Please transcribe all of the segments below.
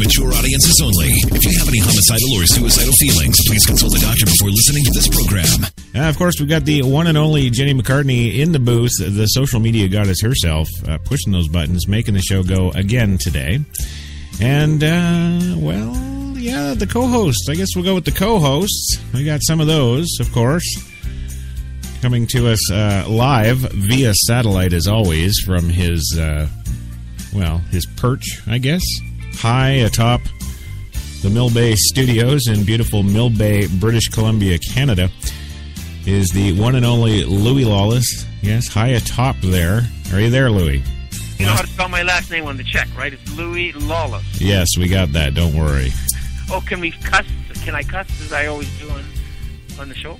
mature audiences only. If you have any homicidal or suicidal feelings, please consult a doctor before listening to this program. Of course, we've got the one and only Jenny McCartney in the booth, the social media goddess herself, pushing those buttons, making the show go again today. And, the co-hosts. I guess we'll go with the co-hosts. We got some of those, of course, coming to us live via satellite, as always, from his perch, I guess, high atop the Mill Bay Studios in beautiful Mill Bay, British Columbia, Canada, is the one and only Louis Lawless. Yes, high atop there. Are you there, Louis? You know how to spell my last name on the check, right? It's Louis Lawless. Yes, we got that. Don't worry. Oh, can we cuss? Can I cuss as I always do on the show?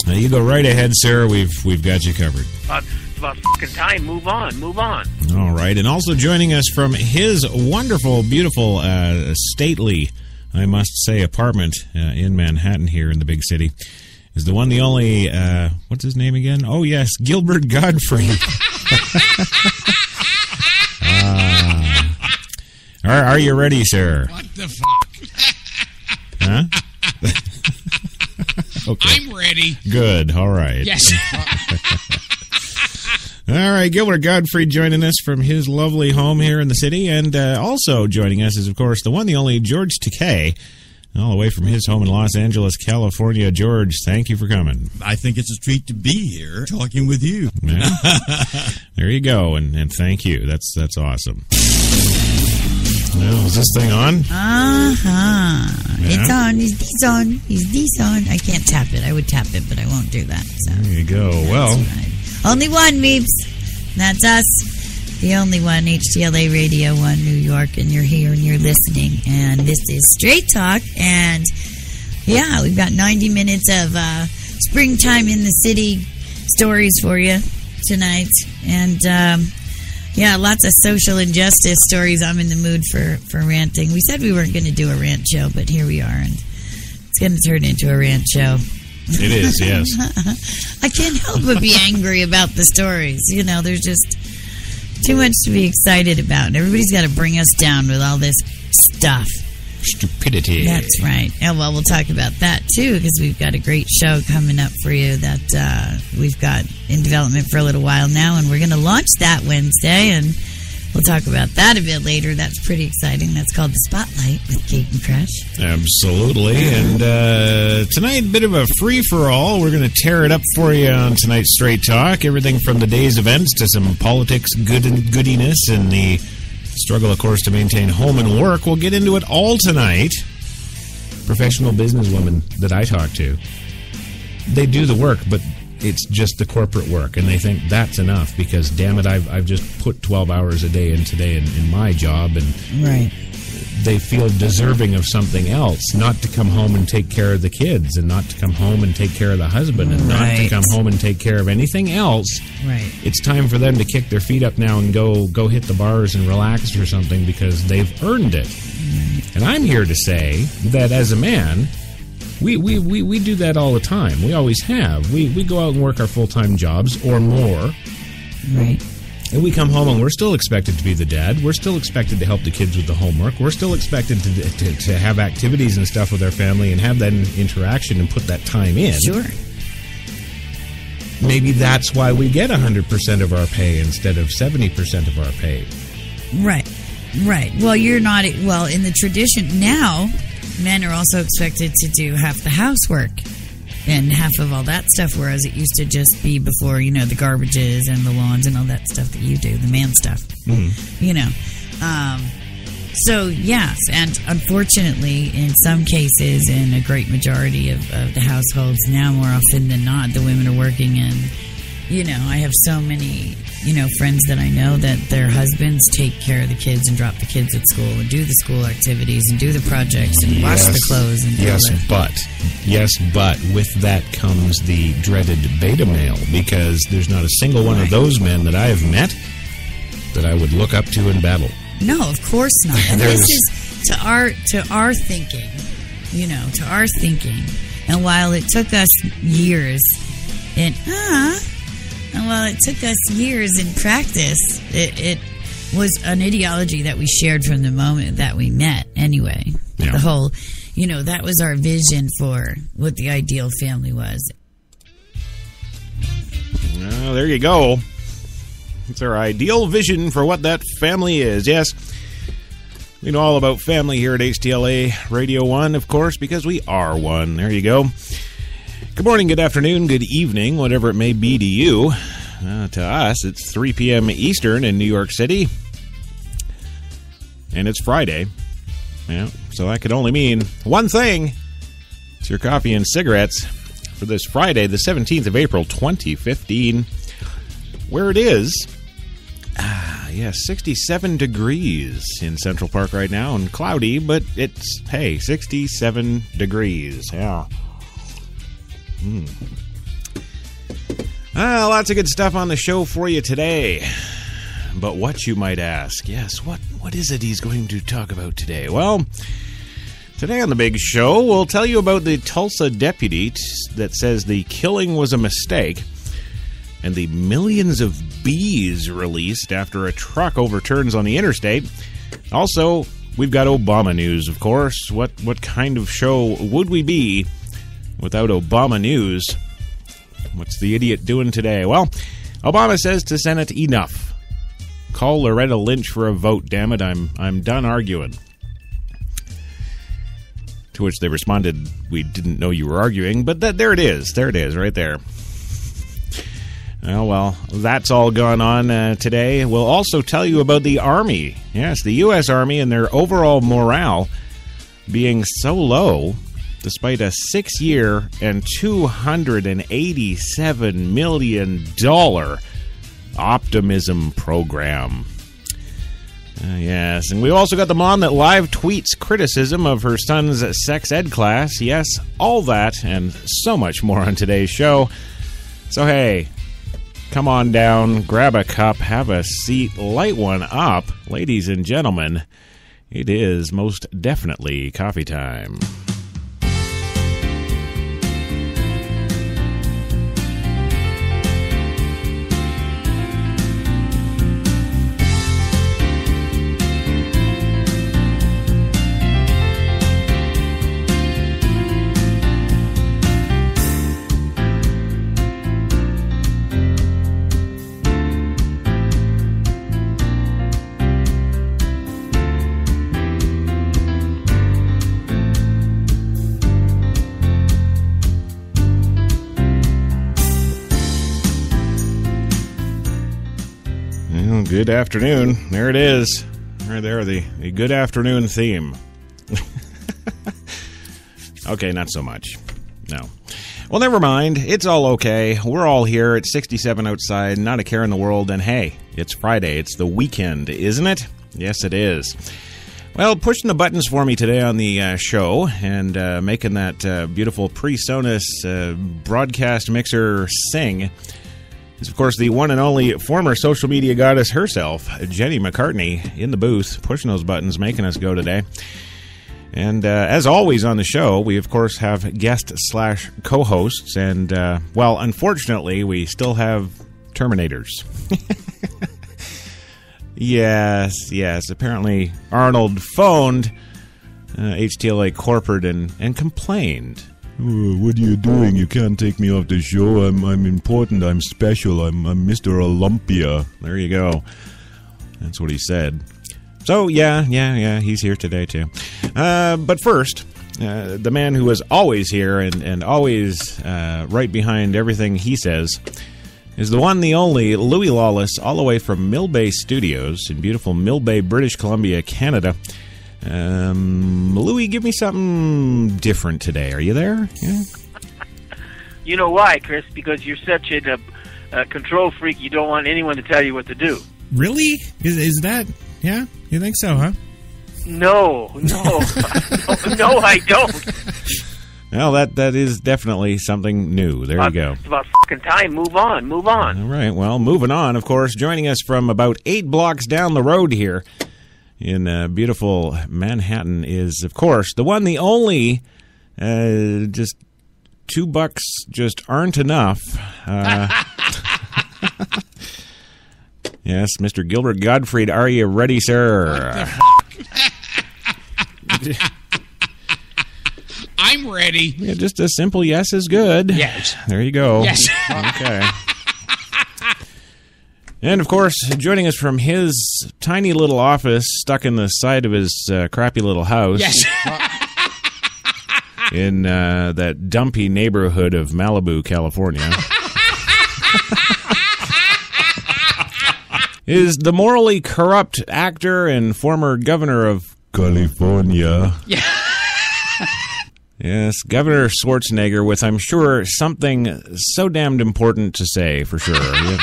Now you go right ahead, sir. We've got you covered. It's about fucking time. Move on. All right. And also joining us from his wonderful, beautiful, stately, I must say, apartment in Manhattan here in the big city is the one, the only, what's his name again? Oh, yes, Gilbert Godfrey. Are you ready, sir? What the fuck? Huh? Okay. I'm ready. Good. All right. Yes. All right, Gilbert Godfrey joining us from his lovely home here in the city. And also joining us is, of course, the one, the only George Takei, all the way from his home in Los Angeles, California. George, thank you for coming. I think it's a treat to be here talking with you. Yeah. There you go, and thank you. That's awesome. Well, is this thing on? Uh-huh. Yeah. It's on. Is this on? Is this on? I can't tap it. I would tap it, but I won't do that. So. There you go. Well. Right. Only one, Meeps. That's us. The only one, HTLA Radio 1 New York, and you're here and you're listening. And this is Straight Talk. And, yeah, we've got 90 minutes of springtime in the city stories for you tonight. And, lots of social injustice stories. I'm in the mood for ranting. We said we weren't going to do a rant show, but here we are. And it's going to turn into a rant show. It is, yes. I can't help but be angry about the stories. You know, there's just too much to be excited about. And everybody's got to bring us down with all this stuff. Stupidity. That's right. And, well, we'll talk about that, too, because we've got a great show coming up for you that we've got in development for a little while now. And we're going to launch that Wednesday, and we'll talk about that a bit later. That's pretty exciting. That's called The Spotlight with Kate and Crush. Absolutely. And tonight, a bit of a free-for-all. We're going to tear it up for you on tonight's Straight Talk. Everything from the day's events to some politics goodiness and the struggle, of course, to maintain home and work. We'll get into it all tonight. Professional businesswomen that I talk to, they do the work, but it's just the corporate work, and they think that's enough because, damn it, I've just put 12 hours a day in today in my job, and right. They feel deserving of something else, not to come home and take care of the kids, and not to come home and take care of the husband, and not to come home and take care of anything else. Right. It's time for them to kick their feet up now and go hit the bars and relax or something because they've earned it. Right. And I'm here to say that as a man, we do that all the time. We always have. We go out and work our full-time jobs or more. Right. And we come home and we're still expected to be the dad. We're still expected to help the kids with the homework. We're still expected to have activities and stuff with our family and have that interaction and put that time in. Sure. Maybe that's why we get 100% of our pay instead of 70% of our pay. Right. Right. Well, you're not... Well, in the tradition now, men are also expected to do half the housework and half of all that stuff, whereas it used to just be before, you know, the garbages and the lawns and all that stuff that you do, the man stuff, you know. So, yes, and unfortunately, in some cases, in a great majority of the households now, more often than not, the women are working, and, you know, I have so many, you know, friends that I know that their husbands take care of the kids and drop the kids at school and do the school activities and do the projects and wash the clothes and do Yes, but with that comes the dreaded beta male, because there's not a single one of those men that I have met that I would look up to in battle. No, of course not. And this is to our thinking, you know, to our thinking. And while it took us years, and Well, it took us years in practice. It was an ideology that we shared from the moment that we met anyway. Yeah. The whole, that was our vision for what the ideal family was. Well, there you go. It's our ideal vision for what that family is. Yes, we know all about family here at HTLA Radio 1, of course, because we are one. There you go. Good morning, good afternoon, good evening, whatever it may be to you. To us, it's 3 p.m. Eastern in New York City. And it's Friday. Yeah, so that could only mean one thing. It's your coffee and cigarettes for this Friday, the 17th of April, 2015. Where it is, 67 degrees in Central Park right now, and cloudy, but it's, 67 degrees. Yeah. Lots of good stuff on the show for you today. But what, you might ask? Yes, what is it he's going to talk about today? Well, today on the big show, we'll tell you about the Tulsa deputy that says the killing was a mistake, and the millions of bees released after a truck overturns on the interstate. Also, we've got Obama news, of course. What kind of show would we be without Obama news? What's the idiot doing today? Well, Obama says to Senate, enough. Call Loretta Lynch for a vote, damn it, I'm done arguing. To which they responded, we didn't know you were arguing, but there it is, right there. Well, that's all gone on today. We'll also tell you about the Army. Yes, the U.S. Army and their overall morale being so low, despite a 6-year and $287 million optimism program. Yes, and we also got the mom that live tweets criticism of her son's sex ed class. Yes, all that and so much more on today's show. So, hey, come on down, grab a cup, have a seat, light one up. Ladies and gentlemen, it is most definitely coffee time. Good afternoon. There it is. Right there, the good afternoon theme. Okay, not so much. No. Well, never mind. It's all okay. We're all here. It's 67 outside, not a care in the world. And hey, it's Friday. It's the weekend, isn't it? Yes, it is. Well, pushing the buttons for me today on the show and making that beautiful PreSonus broadcast mixer sing is, of course, the one and only former social media goddess herself, Jenny McCartney, in the booth, pushing those buttons, making us go today. And as always on the show, we, of course, have guest/co-hosts. And, well, unfortunately, we still have Terminators. Yes. Apparently, Arnold phoned HTLA Corporate and complained. Oh, what are you doing? You can't take me off the show. I'm important. I'm special. I'm Mr. Olympia. There you go. That's what he said. So, yeah, he's here today, too. But first, the man who is always here and always right behind everything he says is the one, the only, Louis Lawless, all the way from Mill Bay Studios in beautiful Mill Bay, British Columbia, Canada. Louis, give me something different today. Are you there? Yeah. You know why, Chris? Because you're such a control freak, you don't want anyone to tell you what to do. Really? Is that... Yeah? You think so, huh? No, I don't. Well, that is definitely something new. There you go. It's about fucking time. Move on. All right, well, moving on, of course. Joining us from about 8 blocks down the road here in beautiful Manhattan is, of course, the one, the only, just $2 just aren't enough. Yes, Mr. Gilbert Gottfried, are you ready, sir? I'm ready. Yeah, just a simple yes is good. Yes. There you go. Yes. Okay. And, of course, joining us from his tiny little office stuck in the side of his crappy little house. Yes. In that dumpy neighborhood of Malibu, California. Is the morally corrupt actor and former governor of California. Yeah. Yes, Governor Schwarzenegger with, I'm sure, something so damned important to say, for sure. Yeah.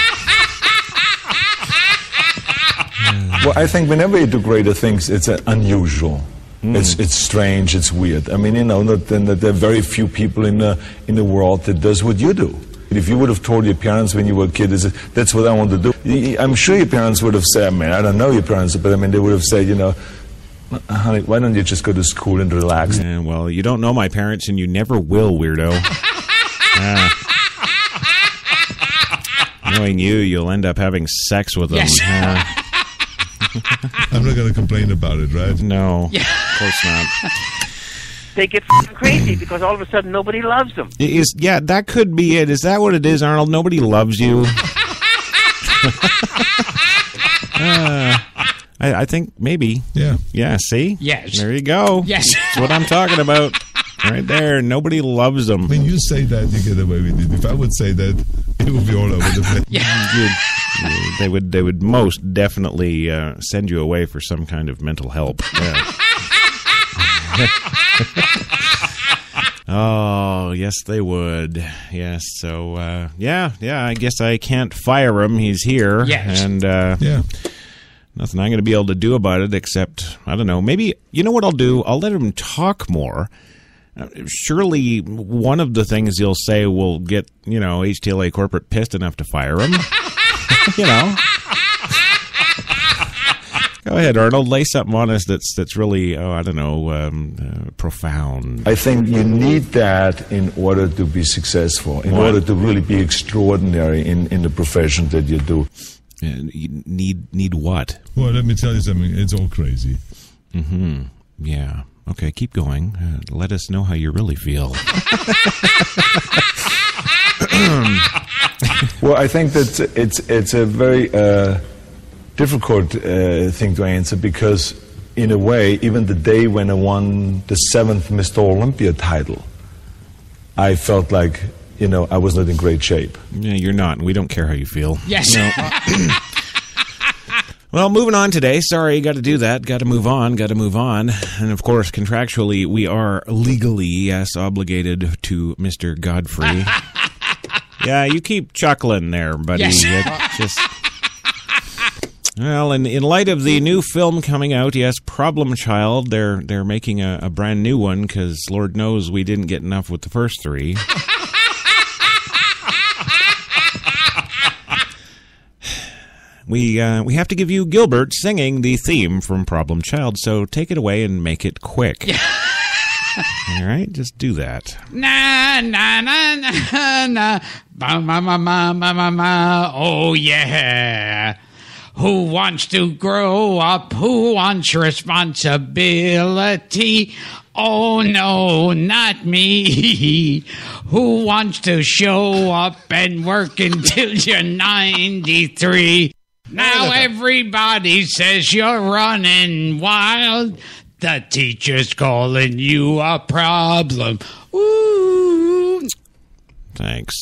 Well, I think whenever you do greater things, it's unusual. It's strange. It's weird. I mean, you know, there are very few people in the world that does what you do. If you would have told your parents when you were a kid, that's what I want to do, I'm sure your parents would have said, I mean, I don't know your parents, but I mean, they would have said, you know, honey, why don't you just go to school and relax? Yeah, well, you don't know my parents, and you never will, weirdo. Knowing you, you'll end up having sex with them. Yes. I'm not going to complain about it, right? No, of course not. They get f***ing crazy because all of a sudden nobody loves them. Yeah, that could be it. Is that what it is, Arnold? Nobody loves you? I think maybe. Yeah. Yeah, see? Yes. There you go. Yes. That's what I'm talking about. Right there. Nobody loves them. When you say that, you get away with it. If I would say that, it would be all over the place. Yeah. They would most definitely send you away for some kind of mental help. Yeah. Oh, yes, they would. Yes, so, yeah, I guess I can't fire him. He's here. Yes. And, Yeah. nothing I'm going to be able to do about it except, I don't know, maybe, you know what I'll do? I'll let him talk more. Surely one of the things he'll say will get, you know, HTLA corporate pissed enough to fire him. You know. Go ahead, Arnold. Lay something on us that's really, I don't know, profound. I think you need that in order to be successful, in order to really be extraordinary in the profession that you do. You need what? Well, let me tell you something. It's all crazy. Mm-hmm. Yeah. Okay, keep going. Let us know how you really feel. Well, I think that it's a very difficult thing to answer because, in a way, even the day when I won the 7th Mr. Olympia title, I felt like, you know, I was not in great shape. Yeah, you're not, and we don't care how you feel. Yes. No. Well, moving on today. Sorry, got to do that. Got to move on. And, of course, contractually, we are legally, yes, obligated to Mr. Godfrey. Yeah, you keep chuckling there, buddy. Yes. Just... Well, in light of the new film coming out, yes, Problem Child, they're making a brand new one because Lord knows we didn't get enough with the first three. We have to give you Gilbert singing the theme from Problem Child, so take it away and make it quick. Yeah. All right, just do that. Na na na na na, ba ma ma ma ma ma ma. Oh yeah. Who wants to grow up? Who wants responsibility? Oh no, not me. Who wants to show up and work until you're 93? Now everybody says you're running wild. The teacher's calling you a problem. Ooh. Thanks.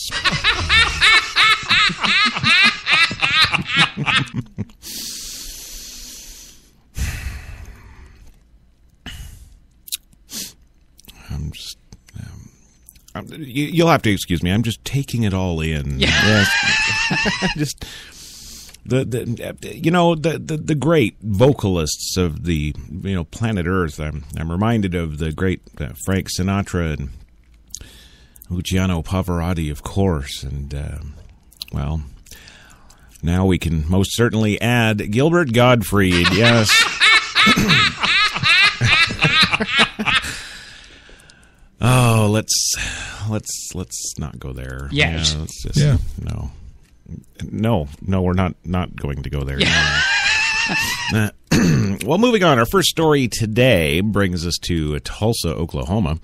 I'm just... you'll have to excuse me. I'm just taking it all in. Yeah. Yes. Just... The great vocalists of the planet Earth. I'm reminded of the great Frank Sinatra and Luciano Pavarotti, of course, and well, now we can most certainly add Gilbert Gottfried. Yes. Oh, let's not go there. Yes. Yeah, let's just no. No, we're not going to go there. Well, moving on, our first story today brings us to Tulsa, Oklahoma,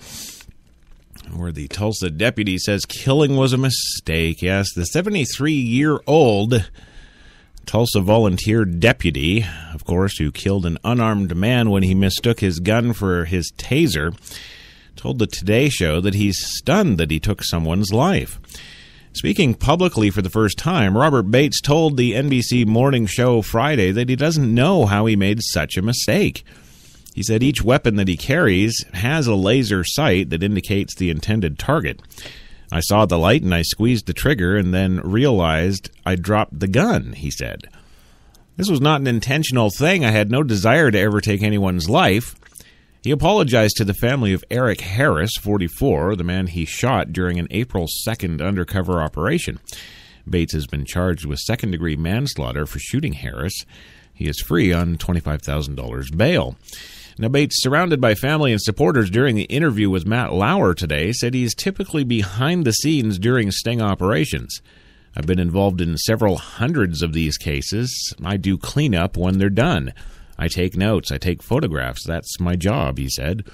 where the Tulsa deputy says killing was a mistake. Yes, the 73-year-old Tulsa volunteer deputy, of course, who killed an unarmed man when he mistook his gun for his taser, told the Today Show that he's stunned that he took someone's life. Speaking publicly for the first time, Robert Bates told the NBC morning show Friday that he doesn't know how he made such a mistake. He said each weapon that he carries has a laser sight that indicates the intended target. I saw the light and I squeezed the trigger and then realized I dropped the gun, he said. This was not an intentional thing. I had no desire to ever take anyone's life. He apologized to the family of Eric Harris, 44, the man he shot during an April 2nd undercover operation. Bates has been charged with second-degree manslaughter for shooting Harris. He is free on $25,000 bail. Now, Bates, surrounded by family and supporters during the interview with Matt Lauer today, said he is typically behind the scenes during sting operations. I've been involved in several hundreds of these cases. I do cleanup when they're done. I take notes. I take photographs. That's my job, he said.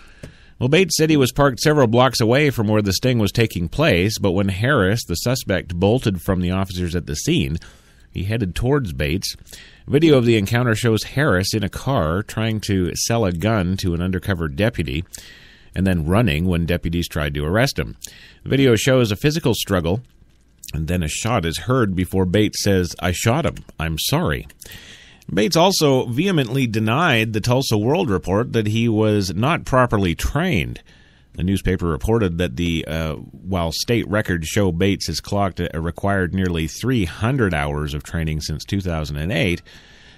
Well, Bates said he was parked several blocks away from where the sting was taking place, but when Harris, the suspect, bolted from the officers at the scene, he headed towards Bates. Video of the encounter shows Harris in a car trying to sell a gun to an undercover deputy and then running when deputies tried to arrest him. The video shows a physical struggle, and then a shot is heard before Bates says, "I shot him. I'm sorry." Bates also vehemently denied the Tulsa World Report that he was not properly trained. The newspaper reported that while state records show Bates has clocked a required nearly 300 hours of training since 2008,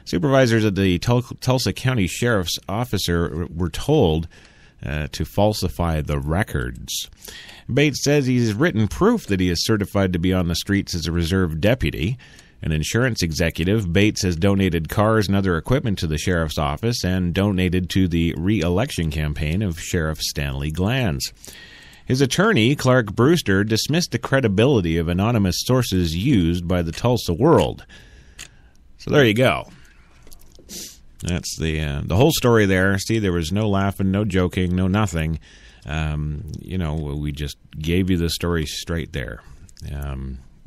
supervisors at the Tulsa County Sheriff's Office were told to falsify the records. Bates says he's written proof that he is certified to be on the streets as a reserve deputy. An insurance executive, Bates has donated cars and other equipment to the sheriff's office and donated to the re-election campaign of Sheriff Stanley Glanz. His attorney, Clark Brewster, dismissed the credibility of anonymous sources used by the Tulsa World. So there you go. That's the whole story there. See, there was no laughing, no joking, no nothing. We just gave you the story straight there.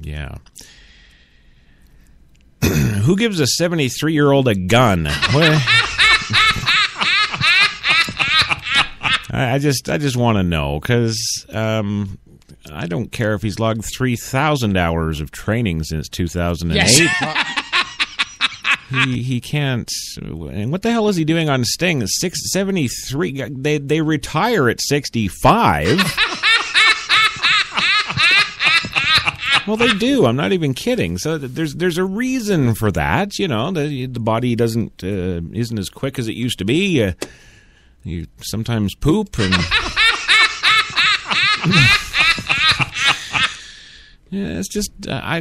Yeah. Who gives a 73-year-old a gun? I just want to know, because I don't care if he's logged 3,000 hours of training since 2008. Yes. He can't. And what the hell is he doing on Sting? 73. They retire at 65. Well, they do. I'm not even kidding. So there's a reason for that. The body isn't as quick as it used to be. You sometimes poop and. Yeah, it's just I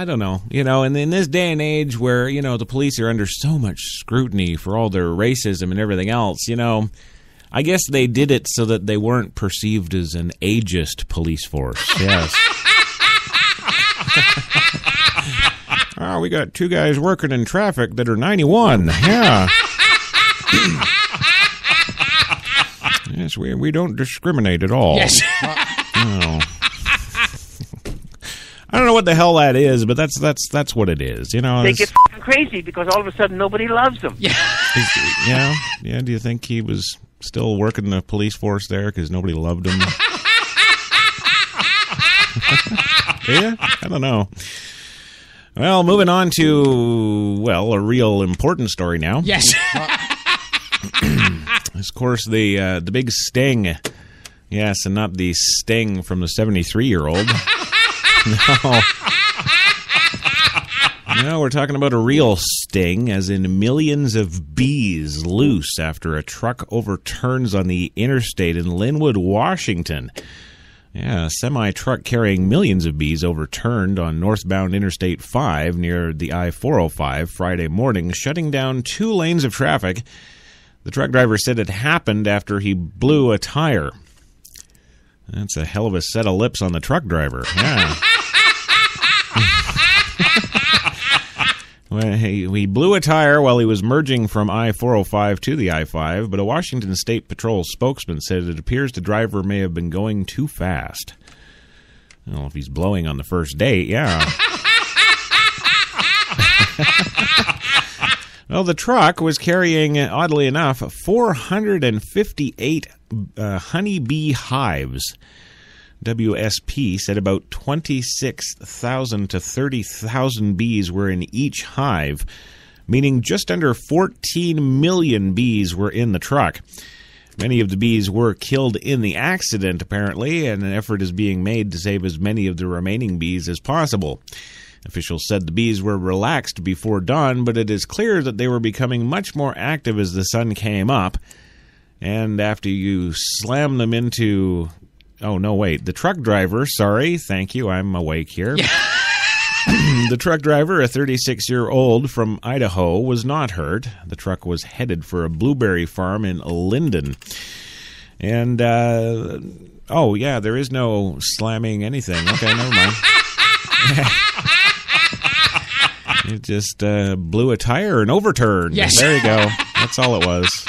don't know. And in this day and age where the police are under so much scrutiny for all their racism and everything else, I guess they did it so that they weren't perceived as an ageist police force. Yes. Oh, we got two guys working in traffic that are 91. Yeah. Yes, we don't discriminate at all. Yes. No. I don't know what the hell that is, but that's what it is. They get crazy because all of a sudden nobody loves them. Yeah. Yeah. Do you think he was still working the police force there because nobody loved him? Yeah, I don't know. Well, moving on to a real important story now. Yes. Of course, the big sting. Yes, and not the sting from the 73-year-old. No, we're talking about a real sting, as in millions of bees loose after a truck overturns on the interstate in Linwood, Washington. Yeah, a semi-truck carrying millions of bees overturned on northbound Interstate 5 near the I-405 Friday morning, shutting down 2 lanes of traffic. The truck driver said it happened after he blew a tire. That's a hell of a set of lips on the truck driver. Yeah. He blew a tire while he was merging from I-405 to the I-5, but a Washington State Patrol spokesman said it appears the driver may have been going too fast. Well, if he's blowing on the first date, yeah. Well, the truck was carrying, oddly enough, 458 honeybee hives. WSP said about 26,000 to 30,000 bees were in each hive, meaning just under 14 million bees were in the truck. Many of the bees were killed in the accident, apparently, and an effort is being made to save as many of the remaining bees as possible. Officials said the bees were relaxed before dawn, but it is clear that they were becoming much more active as the sun came up. And after you slam them into... Oh, no, wait. The truck driver, sorry, thank you, I'm awake here. The truck driver, a 36-year-old from Idaho, was not hurt. The truck was headed for a blueberry farm in Linden. And, oh, yeah, there is no slamming anything. Okay, never mind. It just blew a tire and overturned. Yes. There you go. That's all it was.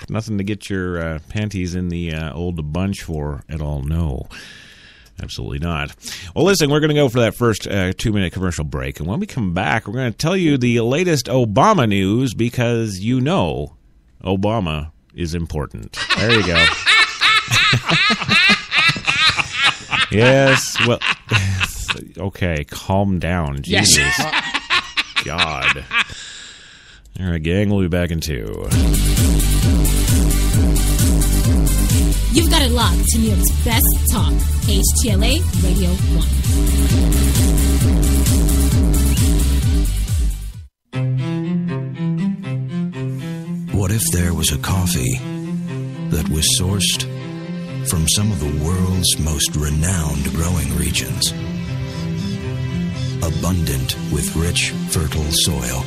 Nothing to get your panties in the old bunch for at all. No, absolutely not. Well, listen, we're going to go for that first 2-minute commercial break. And when we come back, we're going to tell you the latest Obama news because you know Obama is important. There you go. Yes. Well, okay, calm down. Jesus. Yes. God. All right, gang, we'll be back in 2. You've got it locked to New York's best talk, HTLA Radio 1. What if there was a coffee that was sourced from some of the world's most renowned growing regions? Abundant with rich, fertile soil.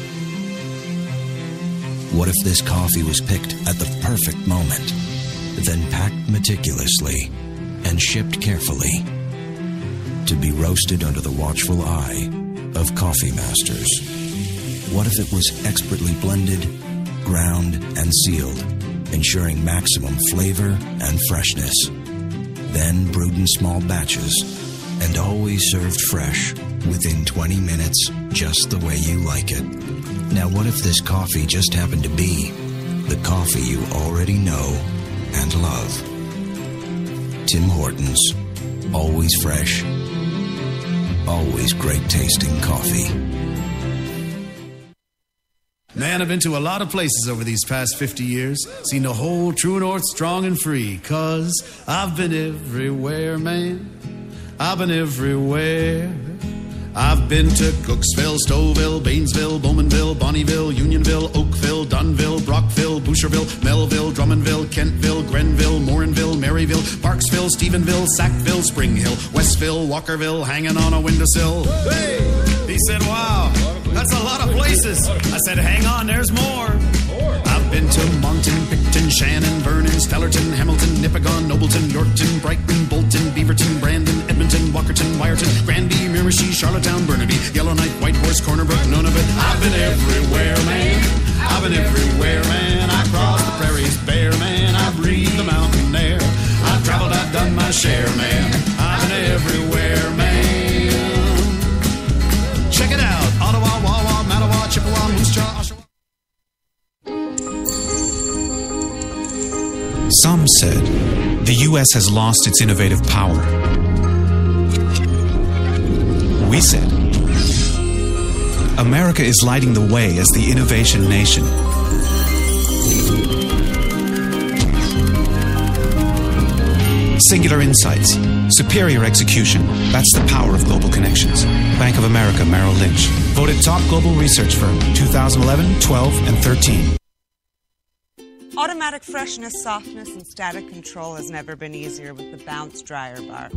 What if this coffee was picked at the perfect moment, then packed meticulously and shipped carefully to be roasted under the watchful eye of coffee masters? What if it was expertly blended, ground, and sealed, ensuring maximum flavor and freshness, then brewed in small batches and always served fresh within 20 minutes, just the way you like it? Now, what if this coffee just happened to be the coffee you already know and love? Tim Hortons. Always fresh. Always great tasting coffee. Man, I've been to a lot of places over these past 50 years. Seen the whole true north strong and free. 'Cause I've been everywhere, man. I've been everywhere. I've been to Cooksville, Stouffville, Bainesville, Bowmanville, Bonnieville, Unionville, Oakville, Dunville, Brockville, Boucherville, Melville, Drummondville, Kentville, Grenville, Morinville, Maryville, Parksville, Stephenville, Sackville, Spring Hill, Westville, Walkerville, hanging on a windowsill. Hey! He said, wow, that's a lot of places. I said, hang on, there's more. I've been to Monton, Picton, Shannon, Vernon, Stellarton, Hamilton, Nipigon, Nobleton, Yorkton, Brighton, Bolton, Beaverton, Brandon, Edmonton, Walkerton, Wyerton, Granby, Miramichi, Charlottetown, Burnaby, Yellowknife, Whitehorse, Corner Brook, Nunavut. I've been everywhere, man. I've been everywhere, man. I crossed the prairies bare, man. I breathed the mountain air. I've traveled, I've done my share, man. I've been everywhere, man. Check it out. Ottawa, Wawa, Mattawa, Chippewa, Moose Jaw, Oshawa. Some said the U.S. has lost its innovative power. We said America is lighting the way as the innovation nation. Singular insights, superior execution. That's the power of global connections. Bank of America, Merrill Lynch. Voted top global research firm 2011, 12, and 13. Automatic freshness, softness, and static control has never been easier with the Bounce Dryer Bar.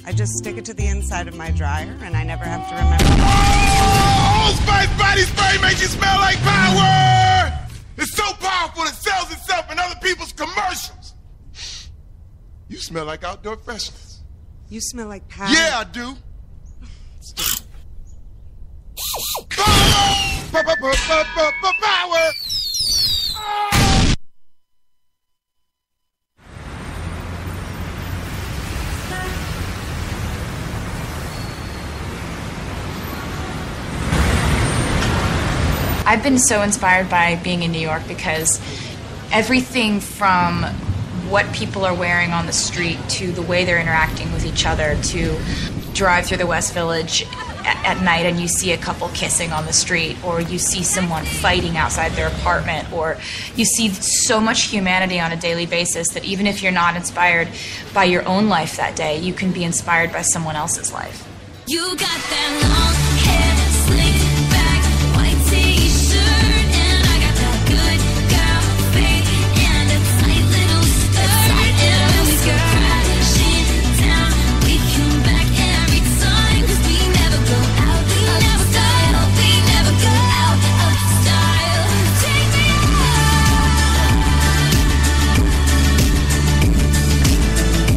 I just stick it to the inside of my dryer, and I never have to remember. Oh, Spice Body Spray makes you smell like power! It's so powerful it sells itself in other people's commercials. You smell like outdoor freshness. You smell like power. Yeah, I do. Power. I've been so inspired by being in New York because everything from what people are wearing on the street to the way they're interacting with each other, to drive through the West Village at night and you see a couple kissing on the street, or you see someone fighting outside their apartment, or you see so much humanity on a daily basis that even if you're not inspired by your own life that day, you can be inspired by someone else's life. You got that long hair, slick back, white t-shirt, and I got that good girl face and a tight little skirt. And when we go crashing down, we come back every time, 'cause we never go out of style. We never go out of style. Take me out.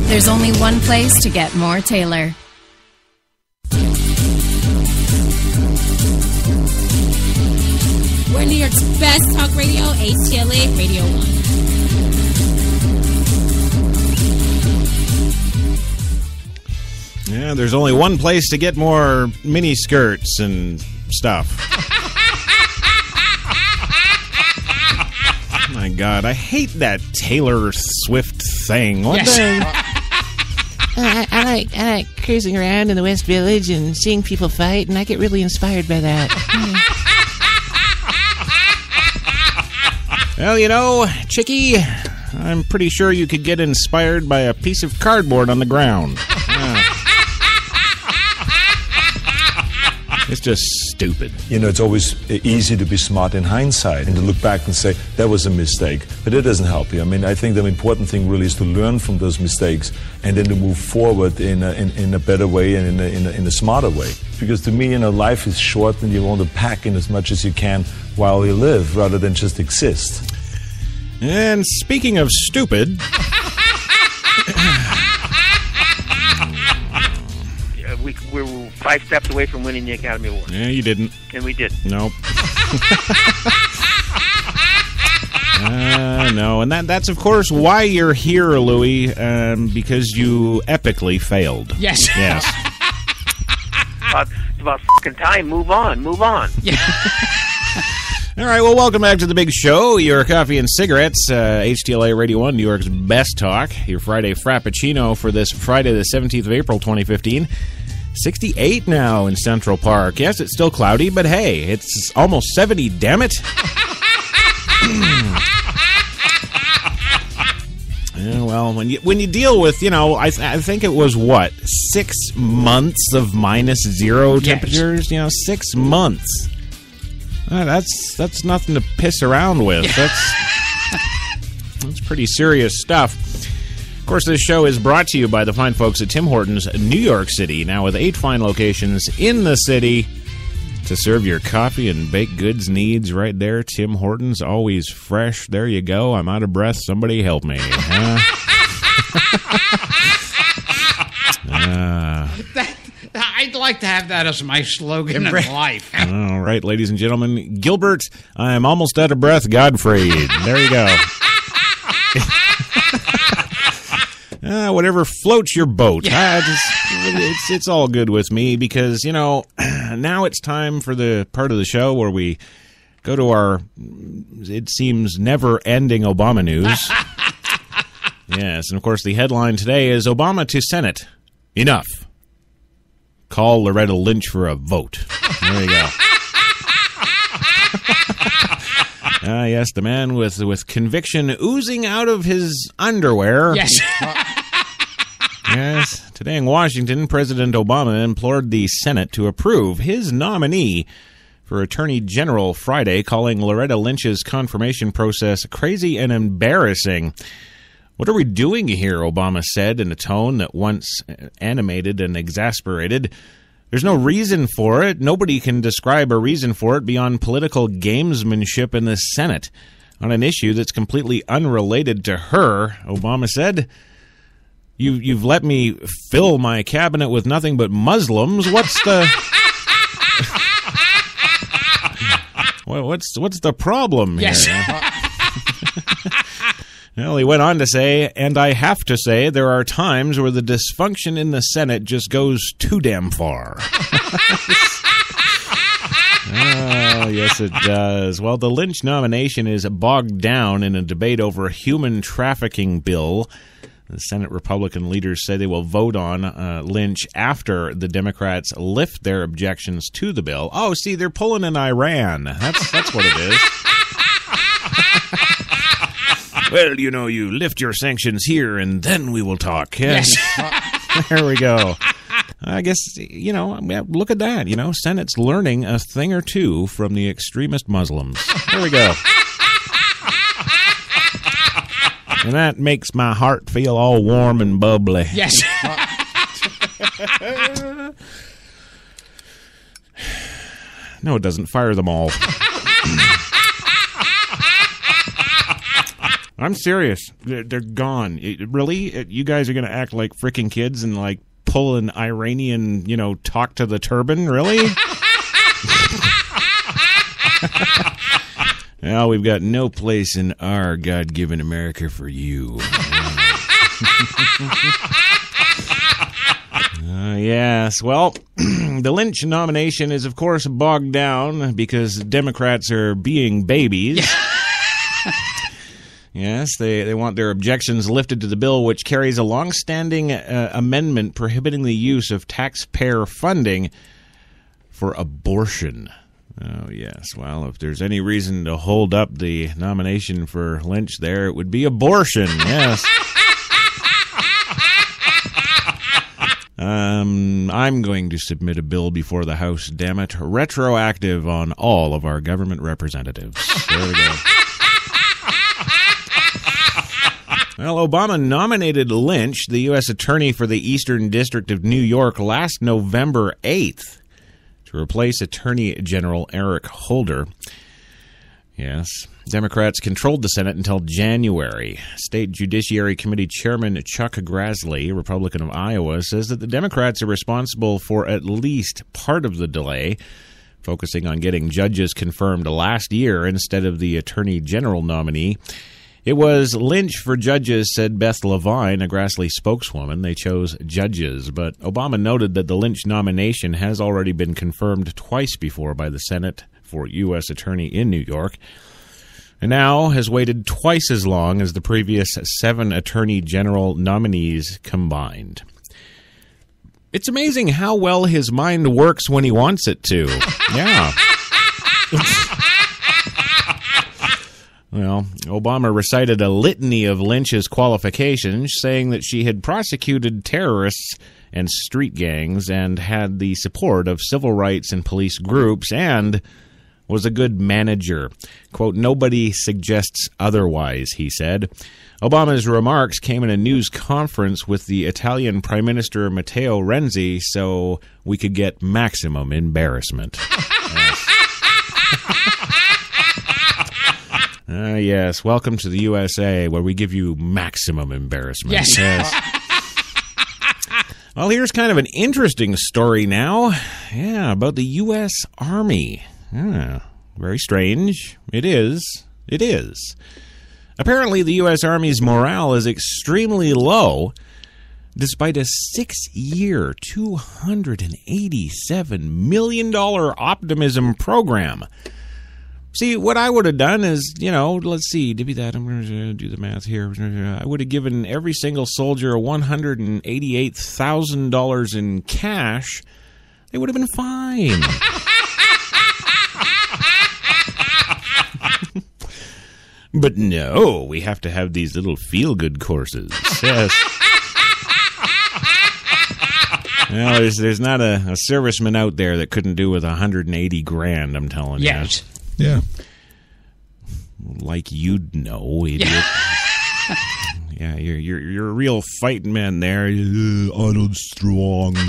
There's only one place to get more Taylor. We're New York's best talk radio, HTLA Radio 1. Yeah, there's only one place to get more mini skirts and stuff. Oh my God, I hate that Taylor Swift thing. What the? I like cruising around in the West Village and seeing people fight, and I get really inspired by that. Well, you know, Chickie, I'm pretty sure you could get inspired by a piece of cardboard on the ground. It's just stupid. You know, it's always easy to be smart in hindsight and to look back and say, that was a mistake. But it doesn't help you. I mean, I think the important thing really is to learn from those mistakes and then to move forward in a better way and in a smarter way. Because to me, you know, life is short and you want to pack in as much as you can while you live rather than just exist. And speaking of stupid... We're 5 steps away from winning the Academy Award. Yeah, you didn't. And we did. Nope. No, and that's of course why you're here, Louie, because you epically failed. Yes. Yes. It's about fucking time. Move on. Yeah. All right, well, welcome back to the big show. Your coffee and cigarettes, HTLA Radio 1, New York's best talk. Your Friday Frappuccino for this Friday, the 17th of April, 2015. 68 now in Central Park. Yes, it's still cloudy, but hey, it's almost 70, damn it. Yeah, well, when you deal with, you know, I think it was, 6 months of -0 temperatures? Yes. You know, 6 months. That's nothing to piss around with. That's pretty serious stuff. Of course, this show is brought to you by the fine folks at Tim Hortons, New York City, now with 8 fine locations in the city to serve your coffee and baked goods needs right there. Tim Hortons, always fresh. There you go. I'm out of breath. Somebody help me. I'd like to have that as my slogan in life. All right, ladies and gentlemen. Gilbert, I'm almost out of breath. Gottfried. There you go. Whatever floats your boat. It's all good with me because, you know, now it's time for the part of the show where we go to our, it seems, never-ending Obama news. Yes, and of course the headline today is Obama to Senate. Enough. Call Loretta Lynch for a vote. There you go. Yes, the man with conviction oozing out of his underwear. Yes. Yes. Today in Washington, President Obama implored the Senate to approve his nominee for Attorney General Friday, calling Loretta Lynch's confirmation process crazy and embarrassing. What are we doing here, Obama said in a tone that once animated and exasperated. There's no reason for it. Nobody can describe a reason for it beyond political gamesmanship in the Senate on an issue that's completely unrelated to her, Obama said. You've let me fill my cabinet with nothing but Muslims. What's the... Well, what's the problem here? Yes. Well, he went on to say, and I have to say, there are times where the dysfunction in the Senate just goes too damn far. Oh, yes, it does. Well, the Lynch nomination is bogged down in a debate over a human trafficking bill. The Senate Republican leaders say they will vote on Lynch after the Democrats lift their objections to the bill. Oh, see, they're pulling an Iran. That's what it is. Well, you know, you lift your sanctions here, and then we will talk. Yes. There we go. I guess, you know, look at that. You know, Senate's learning a thing or two from the extremist Muslims. There we go. And that makes my heart feel all warm and bubbly. Yes. No, it doesn't. Fire them all. I'm serious. They're gone. Really? You guys are going to act like freaking kids and, like, pull an Iranian, you know, talk to the turban? Really? Well, we've got no place in our God-given America for you. Yes, well, the Lynch nomination is, of course, bogged down because Democrats are being babies. Yes, they want their objections lifted to the bill, which carries a long-standing amendment prohibiting the use of taxpayer funding for abortion. Oh, yes. Well, if there's any reason to hold up the nomination for Lynch there, it would be abortion, yes. I'm going to submit a bill before the House, damn it, retroactive on all of our government representatives. There we go. Well, Obama nominated Lynch, the U.S. Attorney for the Eastern District of New York, last November 8th to replace Attorney General Eric Holder. Yes, Democrats controlled the Senate until January. State Judiciary Committee Chairman Chuck Grassley, Republican of Iowa, says that the Democrats are responsible for at least part of the delay, focusing on getting judges confirmed last year instead of the Attorney General nominee. It was Lynch for judges, said Beth Levine, a Grassley spokeswoman. They chose judges, but Obama noted that the Lynch nomination has already been confirmed twice before by the Senate for U.S. Attorney in New York, and now has waited twice as long as the previous 7 Attorney General nominees combined. It's amazing how well his mind works when he wants it to. Yeah. Well, Obama recited a litany of Lynch's qualifications, saying that she had prosecuted terrorists and street gangs and had the support of civil rights and police groups and was a good manager. Quote, nobody suggests otherwise, he said. Obama's remarks came in a news conference with the Italian Prime Minister Matteo Renzi so we could get maximum embarrassment. Yes, welcome to the USA, where we give you maximum embarrassment. Yes. Well, here's kind of an interesting story now. Yeah, about the U.S. Army. Yeah, very strange. It is. It is. Apparently, the U.S. Army's morale is extremely low, despite a 6-year, $287 million optimism program. See, what I would have done is, you know, let's see, I'm going to do the math here. I would have given every single soldier $188,000 in cash. They would have been fine. But no, we have to have these little feel-good courses. Yes. Well, there's not a serviceman out there that couldn't do with $180,000, I'm telling you. Yes. Yeah. Like you'd know, idiot. Yeah, you're a real fighting man there. Arnold Strong. You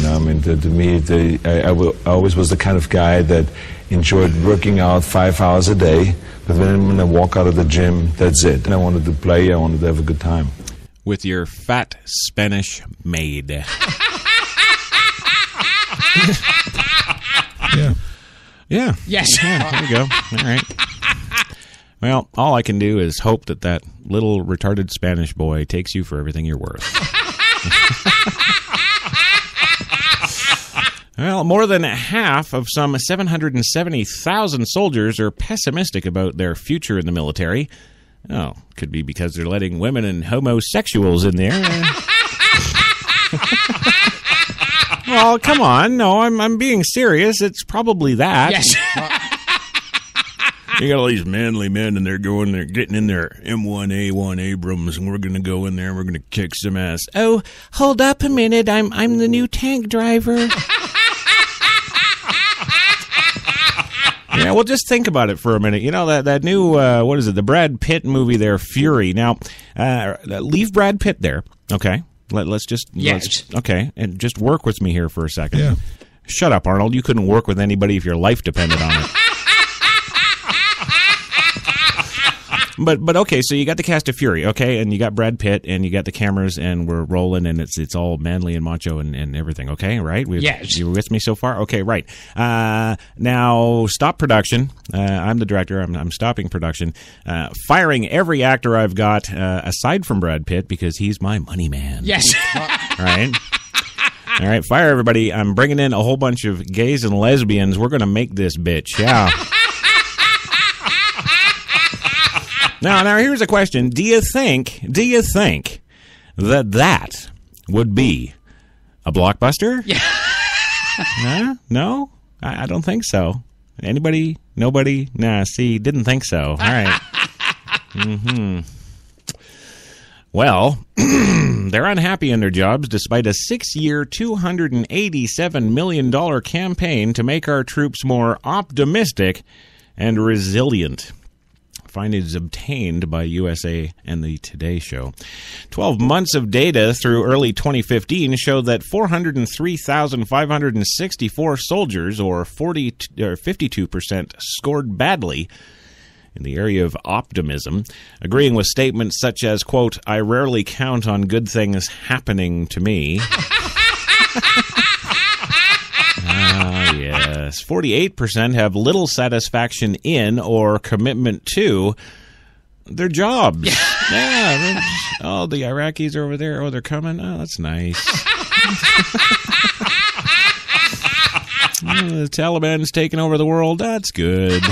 know, I mean, to me, I always was the kind of guy that enjoyed working out 5 hours a day. But when I walk out of the gym, that's it. And I wanted to play. I wanted to have a good time. With your fat Spanish maid. Yeah. Yes. Yeah, there you go. All right. Well, all I can do is hope that little retarded Spanish boy takes you for everything you're worth. Well, more than half of some 770,000 soldiers are pessimistic about their future in the military. Oh, could be because they're letting women and homosexuals in there. Well, come on. No, I'm being serious. It's probably that. Yes. You got all these manly men, and they're getting in their M1A1 Abrams, and we're going to go in there and we're going to kick some ass. Oh, hold up a minute. I'm the new tank driver. Yeah, well, just think about it for a minute. You know, that new, what is it, the Brad Pitt movie there, Fury. Now, leave Brad Pitt there, okay? Let's just... Yes. Okay, and just work with me here for a second. Yeah. Shut up, Arnold. You couldn't work with anybody if your life depended on it. But okay, so you got the cast of Fury, okay, and you got Brad Pitt, and you got the cameras, and we're rolling, and it's all manly and macho and everything, okay, right? Yes. You with me so far? Okay, right. Now, stop production. I'm the director. I'm stopping production. Firing every actor I've got, aside from Brad Pitt, because he's my money man. Yes. Right? All right, fire everybody. I'm bringing in a whole bunch of gays and lesbians. We're going to make this bitch, yeah. Now, here's a question. Do you think that would be a blockbuster? Yeah. No? I don't think so. Anybody? Nobody? Nah, see, didn't think so. All right. Well, they're unhappy in their jobs despite a 6-year, $287 million campaign to make our troops more optimistic and resilient. Findings obtained by USA and the Today Show. 12 months of data through early 2015 showed that 403,564 soldiers, or 52%, scored badly in the area of optimism, agreeing with statements such as, quote, "I rarely count on good things happening to me." Yes. 48% have little satisfaction in or commitment to their jobs. Yeah. Oh, the Iraqis are over there. Oh, they're coming. Oh, that's nice. The Taliban's taking over the world. That's good.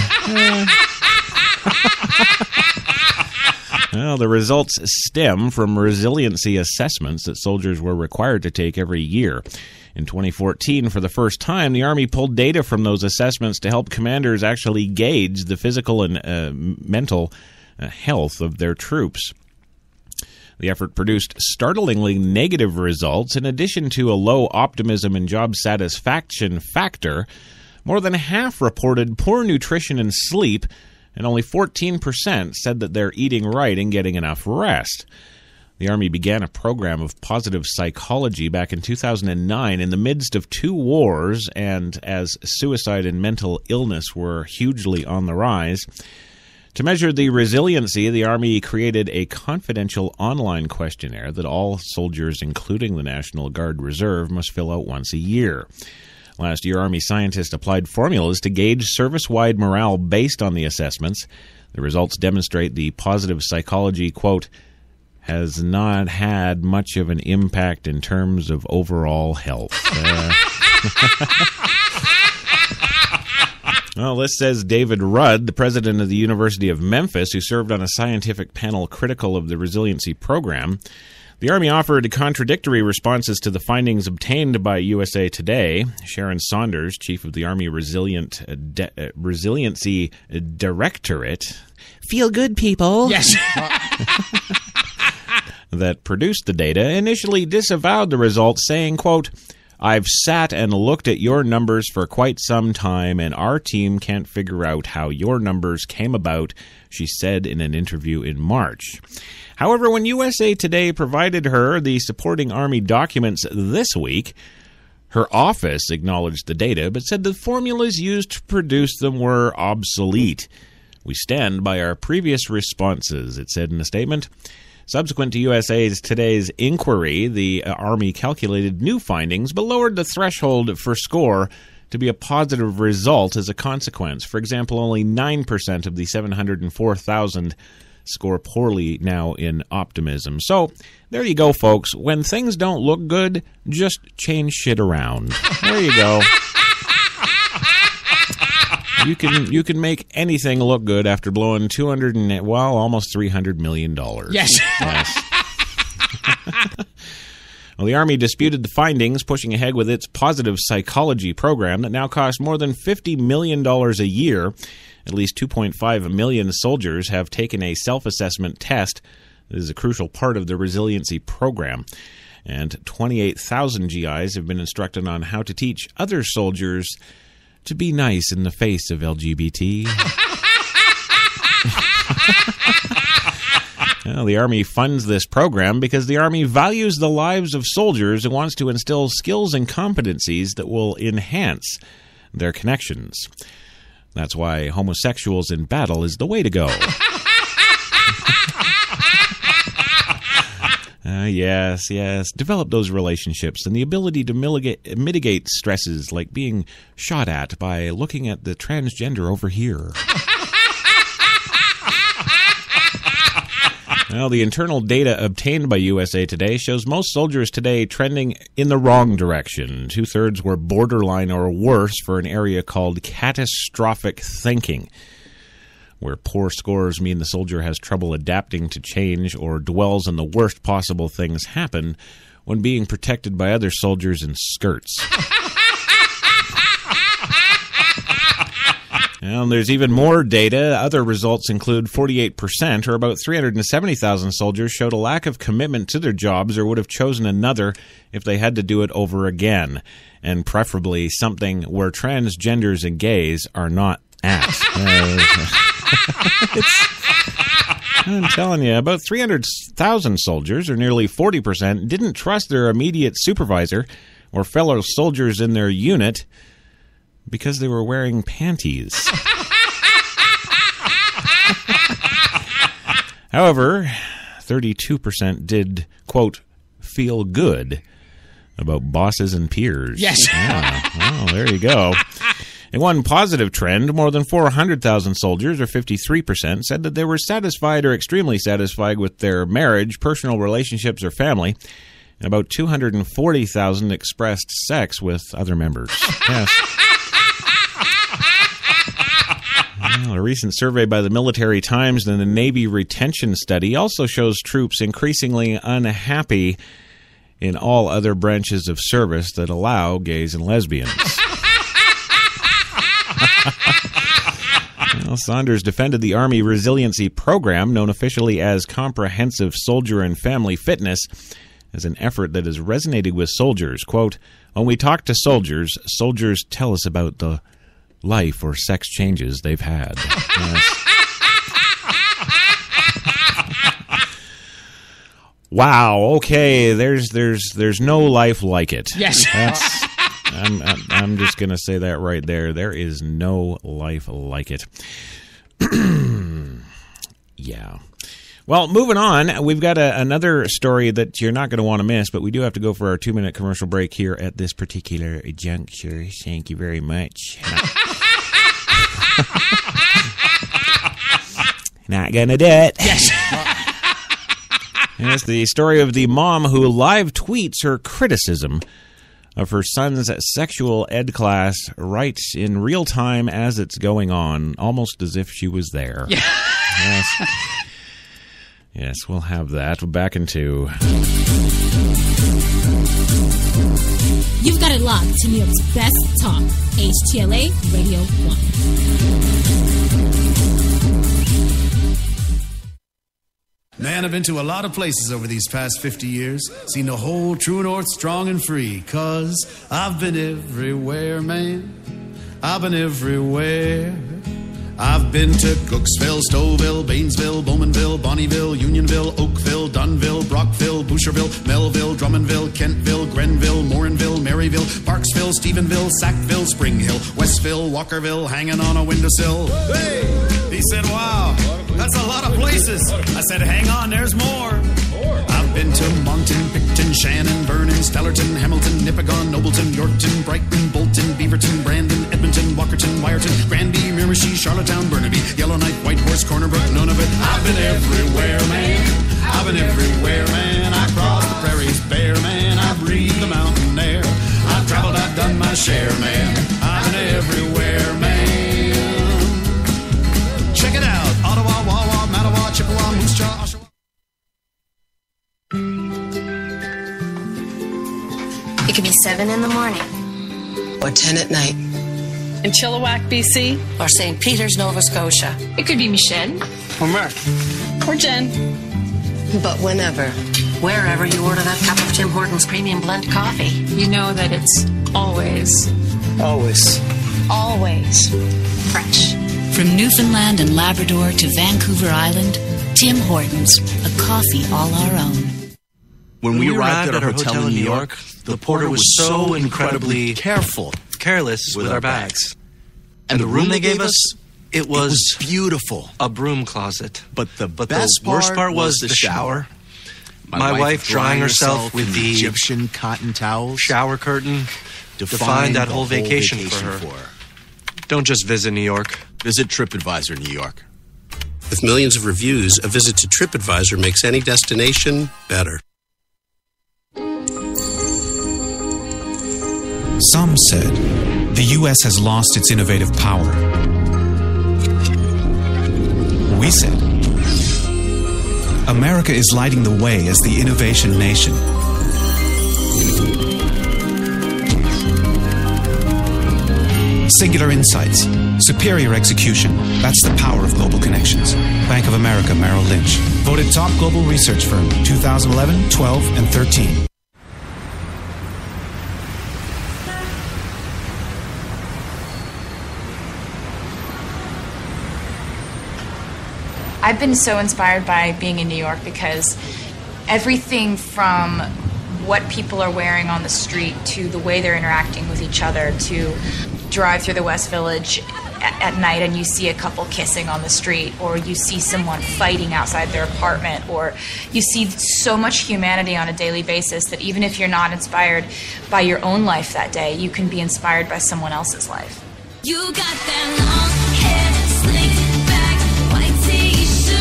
Well, the results stem from resiliency assessments that soldiers were required to take every year. In 2014, for the first time, the Army pulled data from those assessments to help commanders actually gauge the physical and mental health of their troops. The effort produced startlingly negative results. In addition to a low optimism and job satisfaction factor, more than half reported poor nutrition and sleep, and only 14% said that they're eating right and getting enough rest. The Army began a program of positive psychology back in 2009 in the midst of 2 wars, and as suicide and mental illness were hugely on the rise. To measure the resiliency, the Army created a confidential online questionnaire that all soldiers, including the National Guard Reserve, must fill out once a year. Last year, Army scientists applied formulas to gauge service-wide morale based on the assessments. The results demonstrate the positive psychology, quote, has not had much of an impact in terms of overall health. Well, this says David Rudd, the president of the University of Memphis, who served on a scientific panel critical of the resiliency program. The Army offered contradictory responses to the findings obtained by USA Today. Sharon Saunders, chief of the Army Resiliency Directorate, Feel good, people. Yes. that produced the data, initially disavowed the results, saying, quote, I've sat and looked at your numbers for quite some time, and our team can't figure out how your numbers came about, she said in an interview in March. However, when USA Today provided her the supporting Army documents this week, her office acknowledged the data, but said the formulas used to produce them were obsolete. We stand by our previous responses, it said in a statement. Subsequent to USA's Today's inquiry, the Army calculated new findings but lowered the threshold for score to be a positive result as a consequence. For example, only 9% of the 704,000 score poorly now in optimism. So, there you go, folks. When things don't look good, just change shit around. There you go. You can make anything look good after blowing almost $300 million. Yes. Well, the Army disputed the findings, pushing ahead with its positive psychology program that now costs more than $50 million a year. At least 2.5 million soldiers have taken a self-assessment test. This is a crucial part of the resiliency program. And 28,000 GIs have been instructed on how to teach other soldiers to be nice in the face of LGBT. Well, the Army funds this program because the Army values the lives of soldiers and wants to instill skills and competencies that will enhance their connections. That's why homosexuals in battle is the way to go. Yes. Develop those relationships and the ability to mitigate stresses like being shot at by looking at the transgender over here. Well, the internal data obtained by USA Today shows most soldiers today trending in the wrong direction. 2/3 were borderline or worse for an area called catastrophic thinking, where poor scores mean the soldier has trouble adapting to change or dwells on the worst possible things happen when being protected by other soldiers in skirts. And there's even more data. Other results include 48%, or about 370,000 soldiers, showed a lack of commitment to their jobs or would have chosen another if they had to do it over again, and preferably something where transgenders and gays are not at. I'm telling you, about 300,000 soldiers, or nearly 40%, didn't trust their immediate supervisor or fellow soldiers in their unit because they were wearing panties. However, 32% did, quote, feel good about bosses and peers. Yes. Yeah. Well, there you go. In one positive trend, more than 400,000 soldiers, or 53%, said that they were satisfied or extremely satisfied with their marriage, personal relationships, or family. And about 240,000 expressed sex with other members. Yes. Well, a recent survey by the Military Times and the Navy Retention Study also shows troops increasingly unhappy in all other branches of service that allow gays and lesbians. Well, Saunders defended the Army Resiliency Program, known officially as Comprehensive Soldier and Family Fitness, as an effort that has resonated with soldiers. Quote, when we talk to soldiers, soldiers tell us about the life or sex changes they've had. Yes. Wow. Okay. There's no life like it. Yes. I'm just gonna say that right there. There is no life like it. Yeah. Well, moving on, we've got another story that you're not going to want to miss, but we do have to go for our 2-minute commercial break here at this particular juncture. Thank you very much. Not gonna do it. Yes. It's the story of the mom who live tweets her criticism of her son's sexual ed class right in real time as it's going on, almost as if she was there. Yeah. Yes. Yes, we'll have that. We're back in 2. You've got it locked to New York's best talk, HTLA Radio 1. Man, I've been to a lot of places over these past 50 years. Seen the whole true north strong and free. 'Cause I've been everywhere, man. I've been everywhere. I've been to Cooksville, Stouffville, Bainesville, Bowmanville, Bonnieville, Unionville, Oakville, Dunville, Brockville, Boucherville, Melville, Drummondville, Kentville, Grenville, Morinville, Maryville, Parksville, Stephenville, Sackville, Spring Hill, Westville, Walkerville, hanging on a windowsill. Hey! He said, wow, that's a lot of places. I said, hang on, there's more. Been to Moncton, Picton, Shannon, Vernon, Stellarton, Hamilton, Nipigon, Nobleton, Yorkton, Brighton, Bolton, Beaverton, Brandon, Edmonton, Walkerton, Wyerton, Granby, Miramichi, Charlottetown, Burnaby, Yellowknife, Whitehorse, Corner Brook, none of it. I've been everywhere, man. I've been everywhere, man. I crossed the prairies bare, man. I breathed the mountain air. I've traveled, I've done my share, man. I've been everywhere, man. Check it out. Ottawa, Wawa, Mattawa, Chippewa, Moose Jaw, Oshawa. It could be 7 in the morning. Or 10 at night. In Chilliwack, BC. Or St. Peter's, Nova Scotia. It could be Michelle. Or Mark. Or Jen. But whenever, wherever you order that cup of Tim Hortons Premium Blend Coffee. You know that it's always fresh. From Newfoundland and Labrador to Vancouver Island, Tim Hortons, a coffee all our own. When we arrived at our hotel in New York, the porter was so incredibly careless with our bags. And the room they gave us, it was beautiful. A broom closet. But the worst part was the shower. My wife drying herself with the Egyptian cotton towels. Shower curtain defined that whole vacation for her. Don't just visit New York. Visit TripAdvisor New York. With millions of reviews, a visit to TripAdvisor makes any destination better. Some said the U.S. has lost its innovative power. We said America is lighting the way as the innovation nation. Singular insights, superior execution. That's the power of global connections. Bank of America Merrill Lynch. Voted top global research firm 2011, 12, and 13. I've been so inspired by being in New York because everything from what people are wearing on the street to the way they're interacting with each other, to drive through the West Village at night and you see a couple kissing on the street, or you see someone fighting outside their apartment, or you see so much humanity on a daily basis that even if you're not inspired by your own life that day, you can be inspired by someone else's life. You got that long hair, slick back, white t-shirt,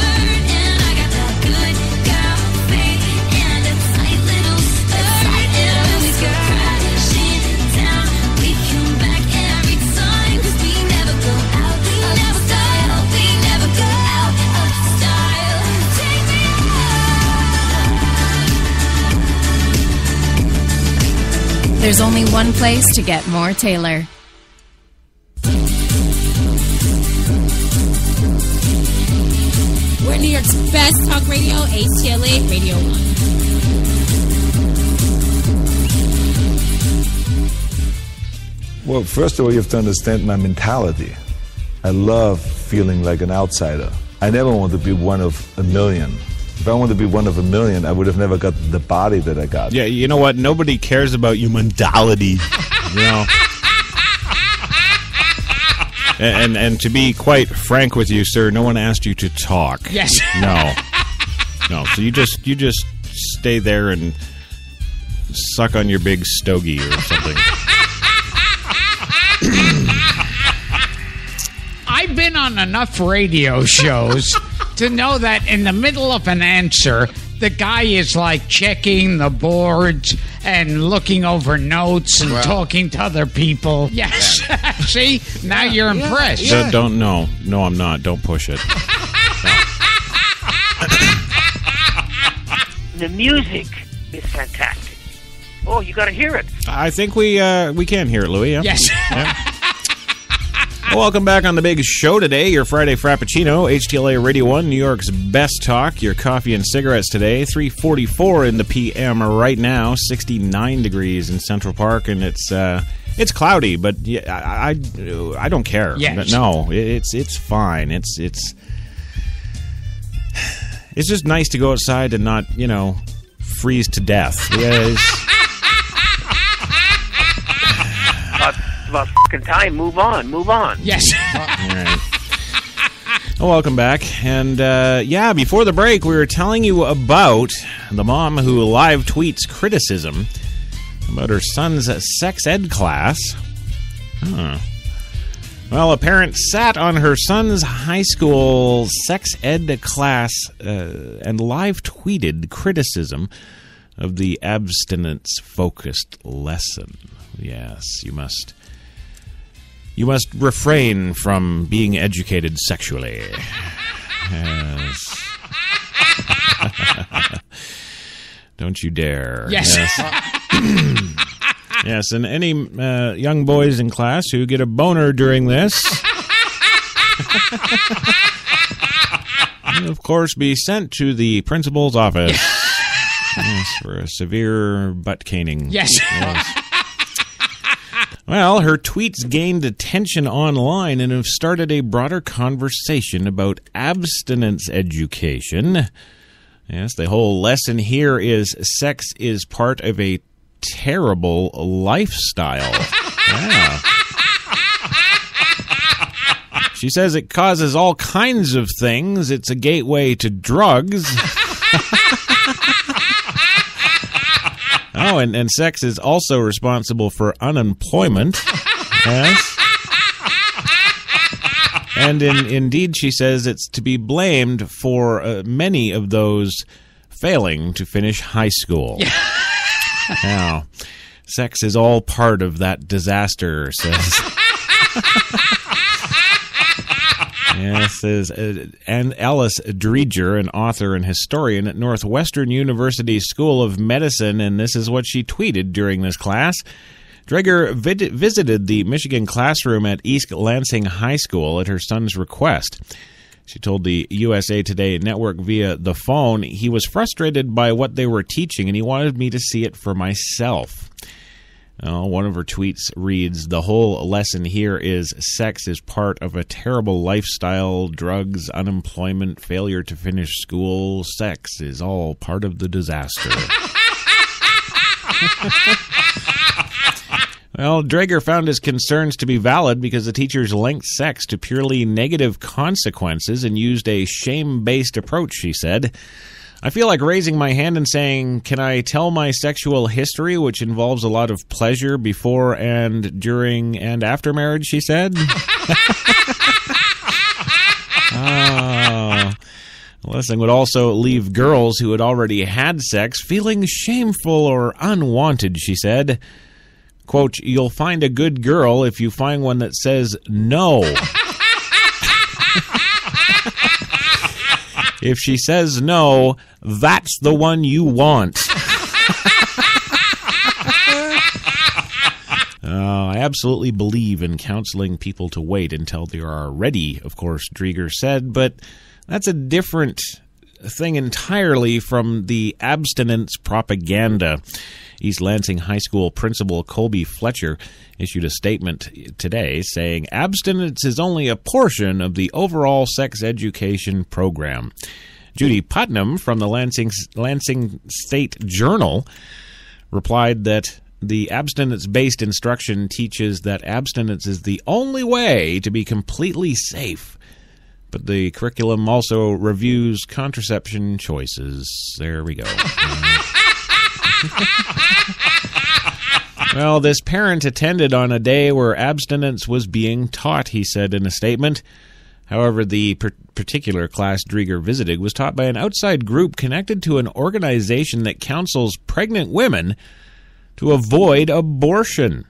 and I got that good girl face and a tight little skirt. And when we go crashing down, we come back every time, 'cause we never go out, we never style, we never go out of style. Take me out. There's only one place to get more Taylor. We're New York's best talk radio, HTLA Radio 1. Well, first of all, you have to understand my mentality. I love feeling like an outsider. I never want to be one of a million. If I wanted to be one of a million, I would have never got the body that I got. Yeah, you know what? Nobody cares about your mentality. You know. And to be quite frank with you, sir, no one asked you to talk. Yes. No. So you just stay there and suck on your big stogie or something. I've been on enough radio shows to know that in the middle of an answer, the guy is like checking the boards and looking over notes and talking to other people. Yes. Yeah. See? Now you're impressed. Yeah. Don't. No, I'm not. Don't push it. The music is fantastic. Oh, you got to hear it. I think we can hear it, Louis. Yeah? Yes. Yeah. Welcome back on the big show today, your Friday Frappacino, HTLA Radio 1, New York's best talk, your coffee and cigarettes today, 3:44 in the PM right now, 69 degrees in Central Park, and it's cloudy, but I don't care. Yes. No, it's fine. It's just nice to go outside and not, freeze to death. Yeah, About fucking time. Move on. Yes. All right. Well, welcome back. And, before the break, we were telling you about the mom who live tweets criticism about her son's sex ed class. Well, a parent sat on her son's high school sex ed class and live tweeted criticism of the abstinence-focused lesson. Yes, you must refrain from being educated sexually. Yes. Don't you dare. Yes. Yes, and any young boys in class who get a boner during this will, of course, be sent to the principal's office for a severe butt caning. Yes. Well, her tweets gained attention online and have started a broader conversation about abstinence education. Yes, the whole lesson here is sex is part of a terrible lifestyle. Yeah. She says it causes all kinds of things. It's a gateway to drugs. Oh, and sex is also responsible for unemployment. Yes. And indeed, she says it's to be blamed for many of those failing to finish high school. Now, sex is all part of that disaster, says. Says and Alice Dreger, an author and historian at Northwestern University School of Medicine, and this is what she tweeted during this class. Dreger visited the Michigan classroom at East Lansing High School at her son's request. She told the USA Today network via the phone he was frustrated by what they were teaching and he wanted me to see it for myself. One of her tweets reads, "The whole lesson here is sex is part of a terrible lifestyle, drugs, unemployment, failure to finish school. Sex is all part of the disaster." Well, Dreger found his concerns to be valid because the teachers linked sex to purely negative consequences and used a shame-based approach, she said. "I feel like raising my hand and saying, can I tell my sexual history, which involves a lot of pleasure before and during and after marriage," she said. The lesson would also leave girls who had already had sex feeling shameful or unwanted, she said. Quote, "You'll find a good girl if you find one that says no." If she says no, that's the one you want. I absolutely believe in counseling people to wait until they are ready, of course, Dreger said, but that's a different thing entirely from the abstinence propaganda. East Lansing High School principal Colby Fletcher issued a statement today saying abstinence is only a portion of the overall sex education program. Judy Putnam from the Lansing State Journal replied that the abstinence-based instruction teaches that abstinence is the only way to be completely safe. But the curriculum also reviews contraception choices. There we go. Well, this parent attended on a day where abstinence was being taught, he said in a statement. However, the particular class Dreger visited was taught by an outside group connected to an organization that counsels pregnant women to avoid abortion.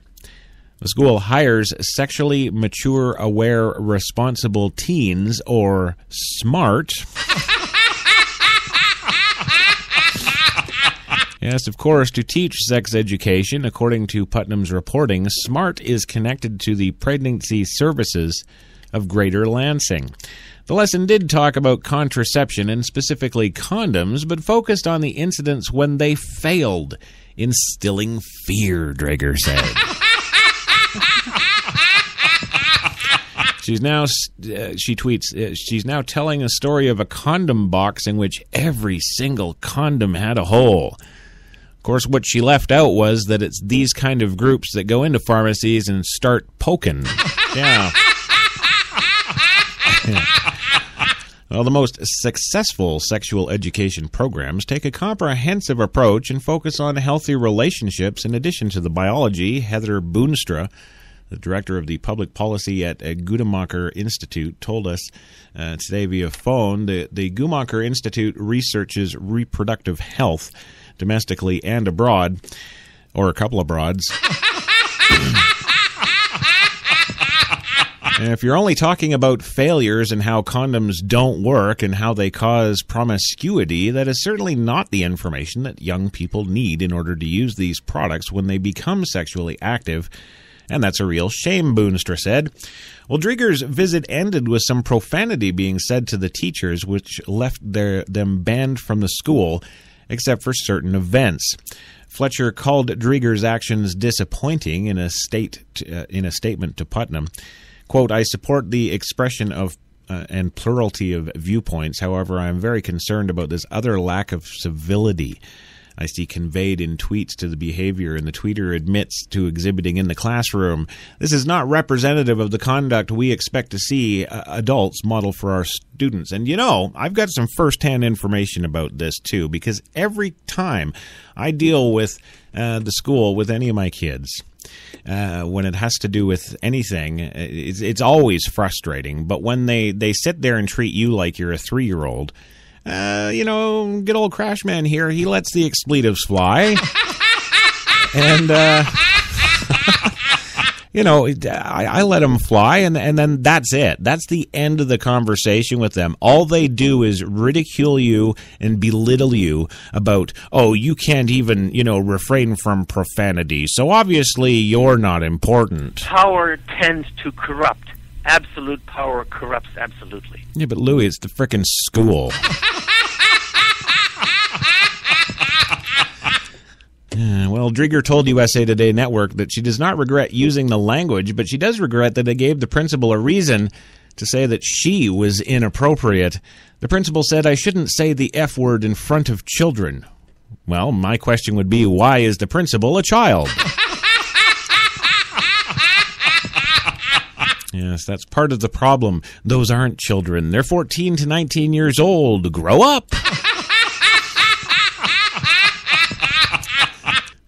The school hires sexually mature, aware, responsible teens, or SMART. Yes, of course, to teach sex education, according to Putnam's reporting, SMART is connected to the pregnancy services of Greater Lansing. The lesson did talk about contraception and specifically condoms, but focused on the incidents when they failed, instilling fear, Dreger said. She tweets, she's now telling a story of a condom box in which every single condom had a hole. Of course, what she left out was that it's these kind of groups that go into pharmacies and start poking. Yeah. Well, the most successful sexual education programs take a comprehensive approach and focus on healthy relationships in addition to the biology. Heather Boonstra, the director of the public policy at Guttemacher Institute, told us today via phone. The Guttemacher Institute researches reproductive health domestically and abroad, or a couple of broads. And if you're only talking about failures and how condoms don't work and how they cause promiscuity, that is certainly not the information that young people need in order to use these products when they become sexually active. And that's a real shame, Boonstra said. Well, Drieger's visit ended with some profanity being said to the teachers, which left them banned from the school, except for certain events. Fletcher called Drieger's actions disappointing in a statement to Putnam. Quote, I support the expression of and plurality of viewpoints. However, I am very concerned about this other lack of civility I see conveyed in tweets to the behavior, and the tweeter admits to exhibiting in the classroom. This is not representative of the conduct we expect to see adults model for our students. And, you know, I've got some firsthand information about this, too, because every time I deal with the school with any of my kids, when it has to do with anything, it's always frustrating. But when they sit there and treat you like you're a 3-year-old, you know, good old Crash Man here, he lets the expletives fly. And, you know, I let them fly, and then that's it. That's the end of the conversation with them. All they do is ridicule you and belittle you about, oh, you can't even, you know, refrain from profanity, so obviously you're not important. Power tends to corrupt. Absolute power corrupts absolutely. Yeah, but Louis, it's the frickin' school. Well, Drieger told USA Today Network that she does not regret using the language, but she does regret that it gave the principal a reason to say that she was inappropriate. The principal said, I shouldn't say the F word in front of children. Well, my question would be, why is the principal a child? Yes, that's part of the problem. Those aren't children. They're 14 to 19 years old. Grow up.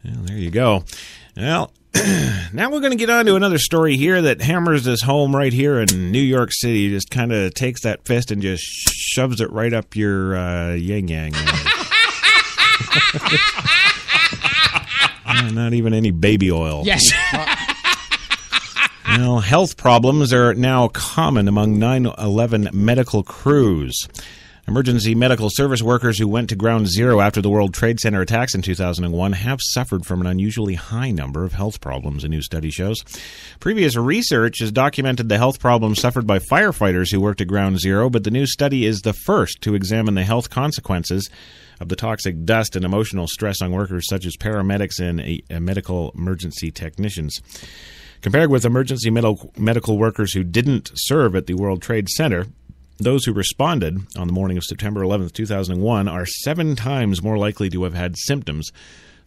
Well, there you go. Well, now we're going to get on to another story here that hammers us home right here in New York City. Just kind of takes that fist and just shoves it right up your yang-yang. Not even any baby oil. Yes. Well, health problems are now common among 9/11 medical crews. Emergency medical service workers who went to Ground Zero after the World Trade Center attacks in 2001 have suffered from an unusually high number of health problems, a new study shows. Previous research has documented the health problems suffered by firefighters who worked at Ground Zero, but the new study is the first to examine the health consequences of the toxic dust and emotional stress on workers such as paramedics and medical emergency technicians. Compared with emergency medical workers who didn't serve at the World Trade Center, those who responded on the morning of September 11th, 2001 are 7 times more likely to have had symptoms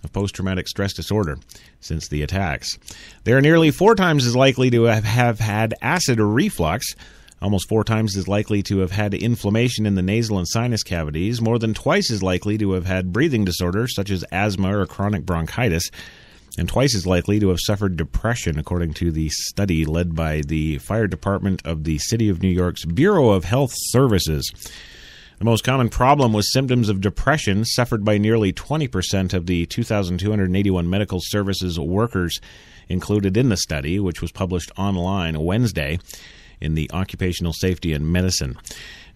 of post-traumatic stress disorder since the attacks. They are nearly 4 times as likely to have had acid reflux, almost 4 times as likely to have had inflammation in the nasal and sinus cavities, more than twice as likely to have had breathing disorders such as asthma or chronic bronchitis, and twice as likely to have suffered depression, according to the study led by the Fire Department of the City of New York's Bureau of Health Services. The most common problem was symptoms of depression, suffered by nearly 20% of the 2,281 medical services workers included in the study, which was published online Wednesday in the Occupational Safety and Medicine.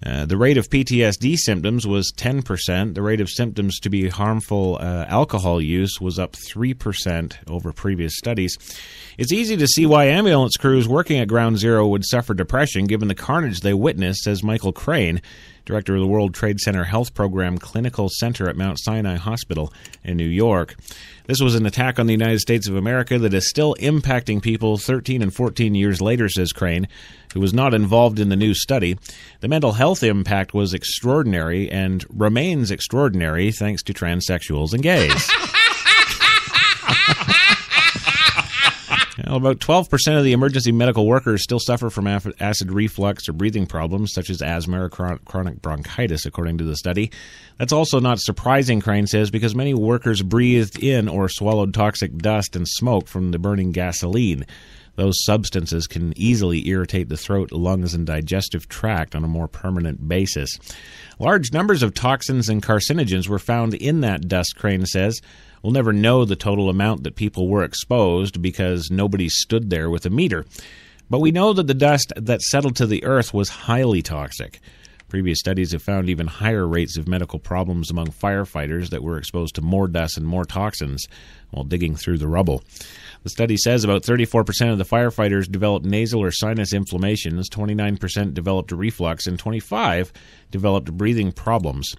The rate of PTSD symptoms was 10%. The rate of symptoms to be harmful alcohol use was up 3% over previous studies. It's easy to see why ambulance crews working at Ground Zero would suffer depression given the carnage they witnessed, says Michael Crane, director of the World Trade Center Health Program Clinical Center at Mount Sinai Hospital in New York. This was an attack on the United States of America that is still impacting people 13 and 14 years later, says Crane, who was not involved in the new study. The mental health impact was extraordinary and remains extraordinary thanks to transsexuals and gays. Well, about 12% of the emergency medical workers still suffer from acid reflux or breathing problems, such as asthma or chronic bronchitis, according to the study. That's also not surprising, Crane says, because many workers breathed in or swallowed toxic dust and smoke from the burning gasoline. Those substances can easily irritate the throat, lungs, and digestive tract on a more permanent basis. Large numbers of toxins and carcinogens were found in that dust, Crane says. We'll never know the total amount that people were exposed because nobody stood there with a meter. But we know that the dust that settled to the earth was highly toxic. Previous studies have found even higher rates of medical problems among firefighters that were exposed to more dust and more toxins while digging through the rubble. The study says about 34% of the firefighters developed nasal or sinus inflammations, 29% developed reflux, and 25% developed breathing problems.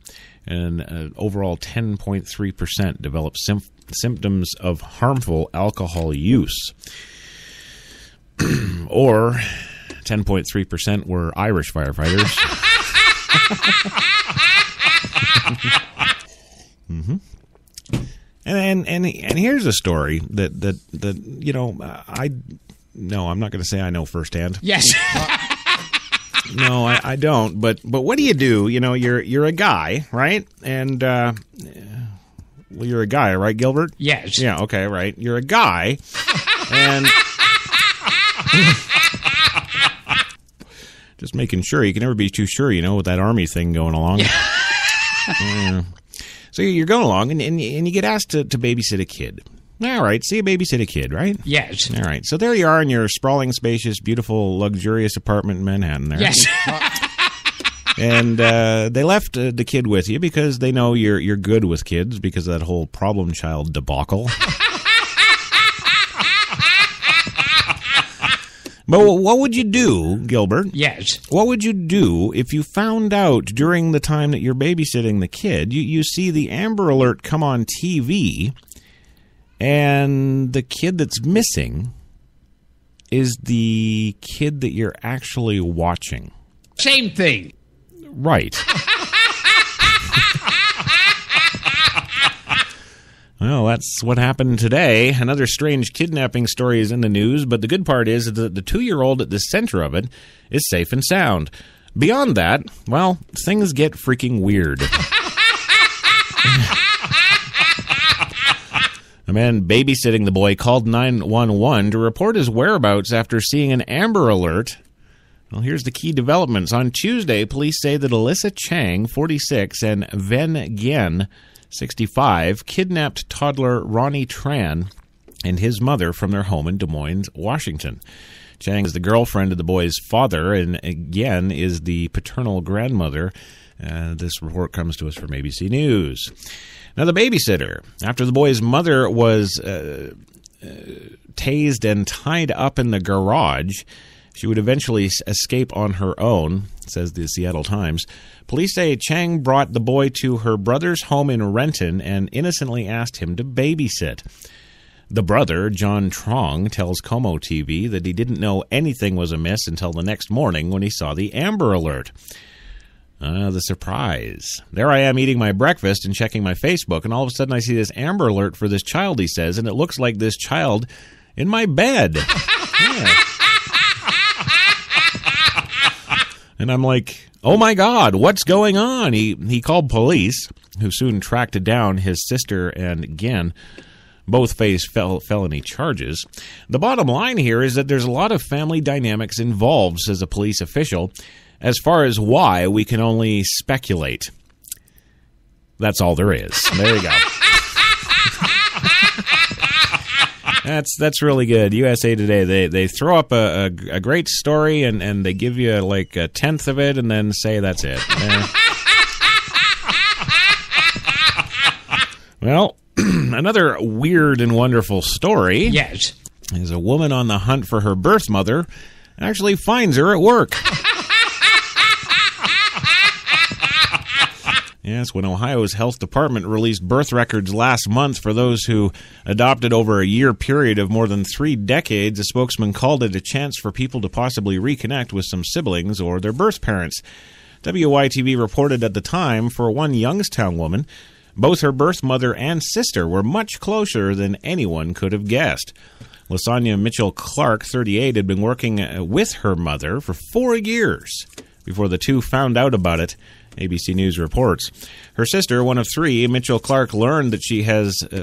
And overall 10.3% developed symptoms of harmful alcohol use. Or 10.3% were Irish firefighters. Mm-hmm. And here's a story that you know, I'm not going to say I know firsthand. Yes. No, I don't. But what do? You know, you're a guy, right? And well, you're a guy, right, Gilbert? Yes. Yeah. Okay. Right. You're a guy, and just making sure. You can never be too sure, you know, with that army thing going along. Yeah. So you're going along, and you get asked to babysit a kid. All right, so you babysit a kid, right? Yes. All right, so there you are in your sprawling, spacious, beautiful, luxurious apartment in Manhattan there. Yes. And they left the kid with you because they know you're good with kids because of that whole problem child debacle. But what would you do, Gilbert? Yes. What would you do if you found out during the time that you're babysitting the kid, you see the Amber Alert come on TV, and the kid that's missing is the kid that you're actually watching? Same thing. Right. Well, that's what happened today. Another strange kidnapping story is in the news, but the good part is that the 2-year-old at the center of it is safe and sound. Beyond that, well, things get freaking weird. A man babysitting the boy called 911 to report his whereabouts after seeing an Amber Alert. Well, here's the key developments. On Tuesday, police say that Alyssa Chang, 46, and Ven Gien, 65, kidnapped toddler Ronnie Tran and his mother from their home in Des Moines, Washington. Chang is the girlfriend of the boy's father, and Gien is the paternal grandmother. This report comes to us from ABC News. Now, the babysitter, after the boy's mother was tased and tied up in the garage, she would eventually escape on her own, says the Seattle Times. Police say Chang brought the boy to her brother's home in Renton and innocently asked him to babysit. The brother, John Trong, tells Como TV that he didn't know anything was amiss until the next morning when he saw the Amber Alert. The surprise. There I am eating my breakfast and checking my Facebook, and all of a sudden I see this Amber Alert for this child, he says, and it looks like this child in my bed. Yeah. And I'm like, oh my God, what's going on? He called police, who soon tracked down his sister and Gien. Both face felony charges. The bottom line here is that there's a lot of family dynamics involved, says a police official. As far as why, we can only speculate. That's all there is. There you go. That's really good. USA Today, they throw up a great story and they give you like a tenth of it and then say that's it. Well, another weird and wonderful story. Yes. Is a woman on the hunt for her birth mother actually finds her at work. Yes, when Ohio's health department released birth records last month for those who adopted over a year period of more than 3 decades, a spokesman called it a chance for people to possibly reconnect with some siblings or their birth parents. WYTV reported at the time for one Youngstown woman, both her birth mother and sister were much closer than anyone could have guessed. Lasagna Mitchell Clark, 38, had been working with her mother for 4 years before the two found out about it, ABC News reports. Her sister, one of 3, Mitchell Clark, learned that she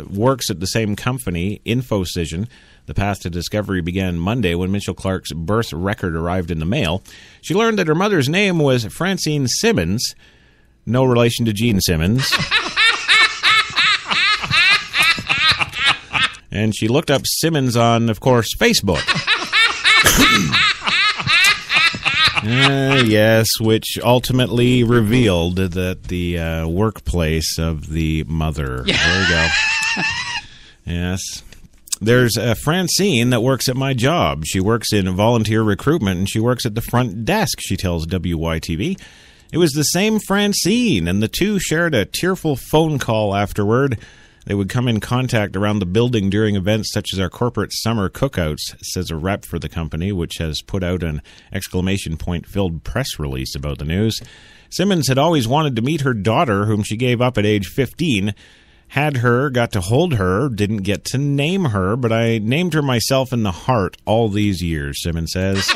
works at the same company, Infocision. The path to discovery began Monday when Mitchell Clark's birth record arrived in the mail. She learned that her mother's name was Francine Simmons, no relation to Gene Simmons. And she looked up Simmons on, of course, Facebook. Yes, which ultimately revealed that the workplace of the mother. There you go. Yes. There's Francine that works at my job. She works in volunteer recruitment, and she works at the front desk, she tells WYTV. It was the same Francine, and the two shared a tearful phone call afterward. They would come in contact around the building during events such as our corporate summer cookouts, says a rep for the company, which has put out an exclamation point-filled press release about the news. Simmons had always wanted to meet her daughter, whom she gave up at age 15. Had her, got to hold her, didn't get to name her, but I named her myself in the heart all these years, Simmons says.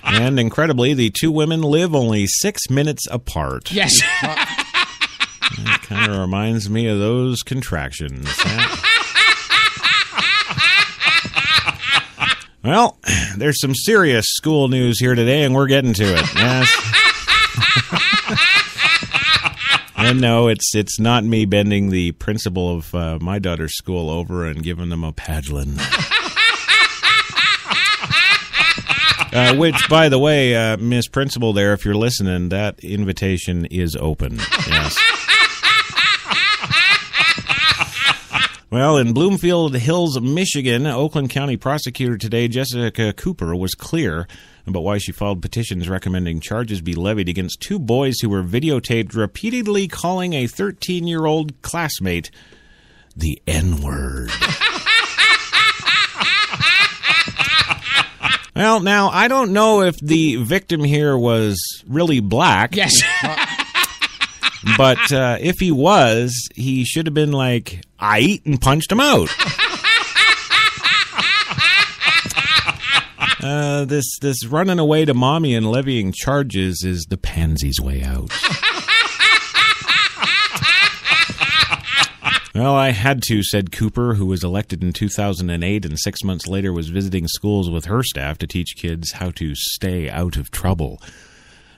And incredibly, the two women live only 6 minutes apart. Yes. It kind of reminds me of those contractions. Well, there's some serious school news here today, and we're getting to it. Yes. And no, it's not me bending the principal of my daughter's school over and giving them a Padlin. Which, by the way, Miss Principal there, if you're listening, that invitation is open. Yes. Well, in Bloomfield Hills, Michigan, Oakland County prosecutor today, Jessica Cooper, was clear about why she filed petitions recommending charges be levied against 2 boys who were videotaped repeatedly calling a 13-year-old classmate the N-word. Well, now, I don't know if the victim here was really black. Yes. But if he was, he should have been like, aight, and punched him out. This running away to mommy and levying charges is the pansy's way out. Well, I had to, said Cooper, who was elected in 2008 and 6 months later was visiting schools with her staff to teach kids how to stay out of trouble.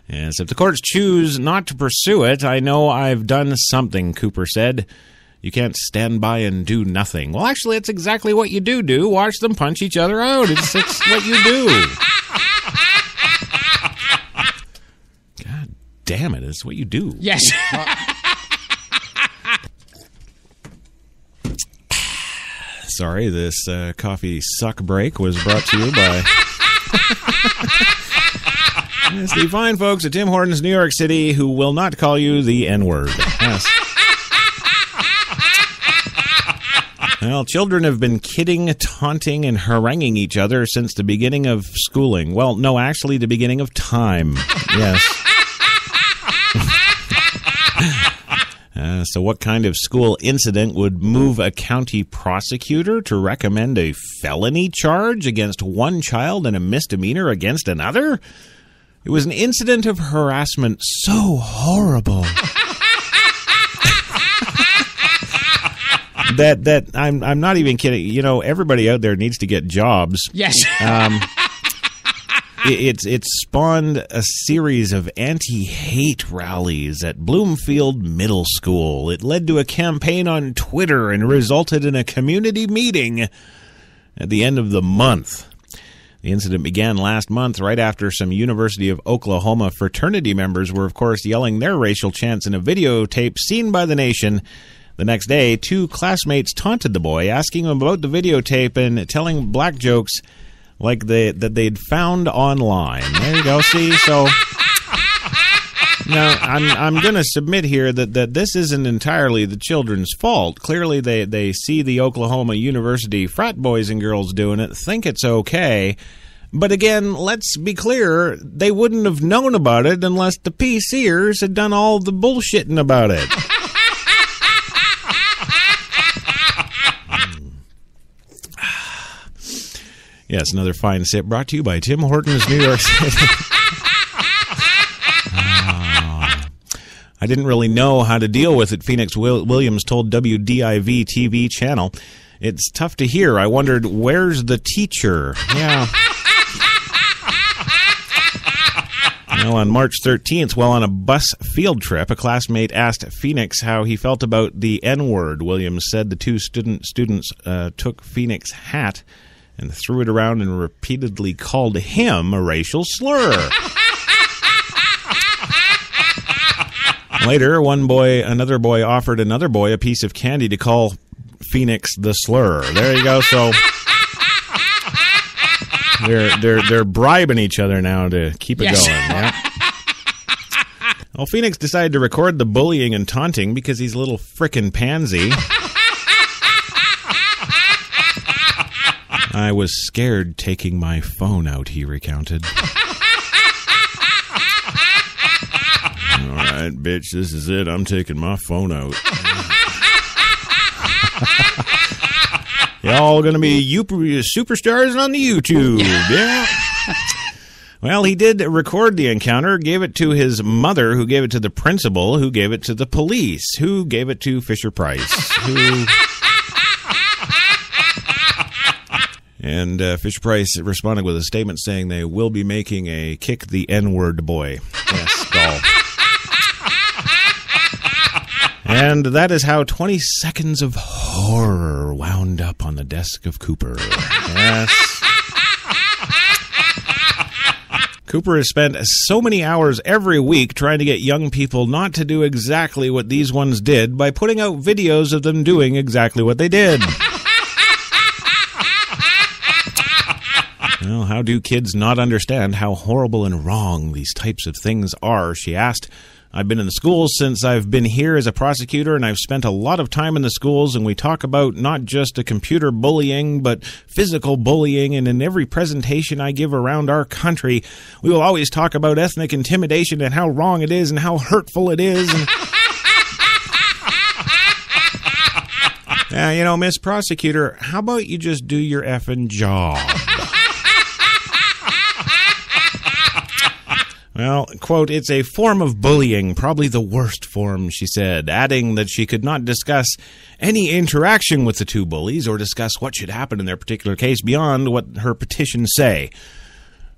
Yes, if the courts choose not to pursue it, I know I've done something, Cooper said. You can't stand by and do nothing. Well, actually, it's exactly what you do. Watch them punch each other out. It's what you do. God damn it, it's what you do. Yes. Sorry, this coffee suck break was brought to you by... It's the fine folks at Tim Hortons, New York City, who will not call you the N-word. Yes. Well, children have been kidding, taunting, and haranguing each other since the beginning of schooling. Well, no, actually, the beginning of time. Yes. So what kind of school incident would move a county prosecutor to recommend a felony charge against one child and a misdemeanor against another? It was an incident of harassment so horrible that I'm not even kidding. You know, everybody out there needs to get jobs. Yes. It's spawned a series of anti-hate rallies at Bloomfield Middle School. It led to a campaign on Twitter and resulted in a community meeting at the end of the month. The incident began last month right after some University of Oklahoma fraternity members were, of course, yelling their racial chants in a videotape seen by the nation. The next day, 2 classmates taunted the boy, asking him about the videotape and telling black jokes like that they'd found online. There you go. See, so now I'm going to submit here that this isn't entirely the children's fault. Clearly, they see the Oklahoma University frat boys and girls doing it, think it's okay. But again, let's be clear, they wouldn't have known about it unless the PCers had done all the bullshitting about it. Yes, another fine sip brought to you by Tim Hortons, New York City. I didn't really know how to deal with it, Phoenix Williams told WDIV TV channel. It's tough to hear. I wondered, where's the teacher? Yeah. Well, on March 13th, while on a bus field trip, a classmate asked Phoenix how he felt about the N-word. Williams said the two students took Phoenix's hat and threw it around and repeatedly called him a racial slur. Later, another boy offered another boy a piece of candy to call Phoenix the slur. There you go. So they're bribing each other now to keep it going. Yeah. Well, Phoenix decided to record the bullying and taunting because he's a little frickin' pansy. I was scared taking my phone out, he recounted. All right, bitch, this is it. I'm taking my phone out. Y'all gonna be superstars on the YouTube. Yeah. Well, he did record the encounter, gave it to his mother, who gave it to the principal, who gave it to the police, who gave it to Fisher-Price, And Fisher-Price responded with a statement saying they will be making a Kick the N-Word Boy. Yes, doll. And that is how 20 seconds of horror wound up on the desk of Cooper. Yes. Cooper has spent so many hours every week trying to get young people not to do exactly what these ones did by putting out videos of them doing exactly what they did. Well, how do kids not understand how horrible and wrong these types of things are, she asked. I've been in the schools since I've been here as a prosecutor, and I've spent a lot of time in the schools, and we talk about not just a computer bullying, but physical bullying, and in every presentation I give around our country, we will always talk about ethnic intimidation and how wrong it is and how hurtful it is. And yeah, Miss Prosecutor, how about you just do your effing job? Well, quote, it's a form of bullying, probably the worst form, she said, adding that she could not discuss any interaction with the two bullies or discuss what should happen in their particular case beyond what her petitions say.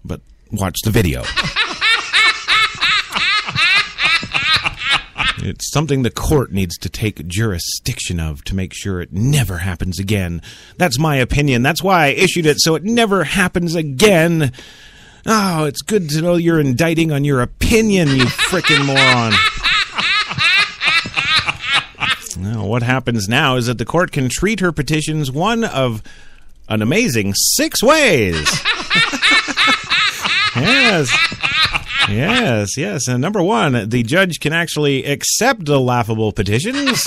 But watch the video. It's something the court needs to take jurisdiction of to make sure it never happens again. That's my opinion. That's why I issued it, so it never happens again. Oh, it's good to know you're indicting on your opinion, you frickin' moron. Now, what happens now is that the court can treat her petitions one of an amazing 6 ways. Yes. And number 1, the judge can actually accept the laughable petitions.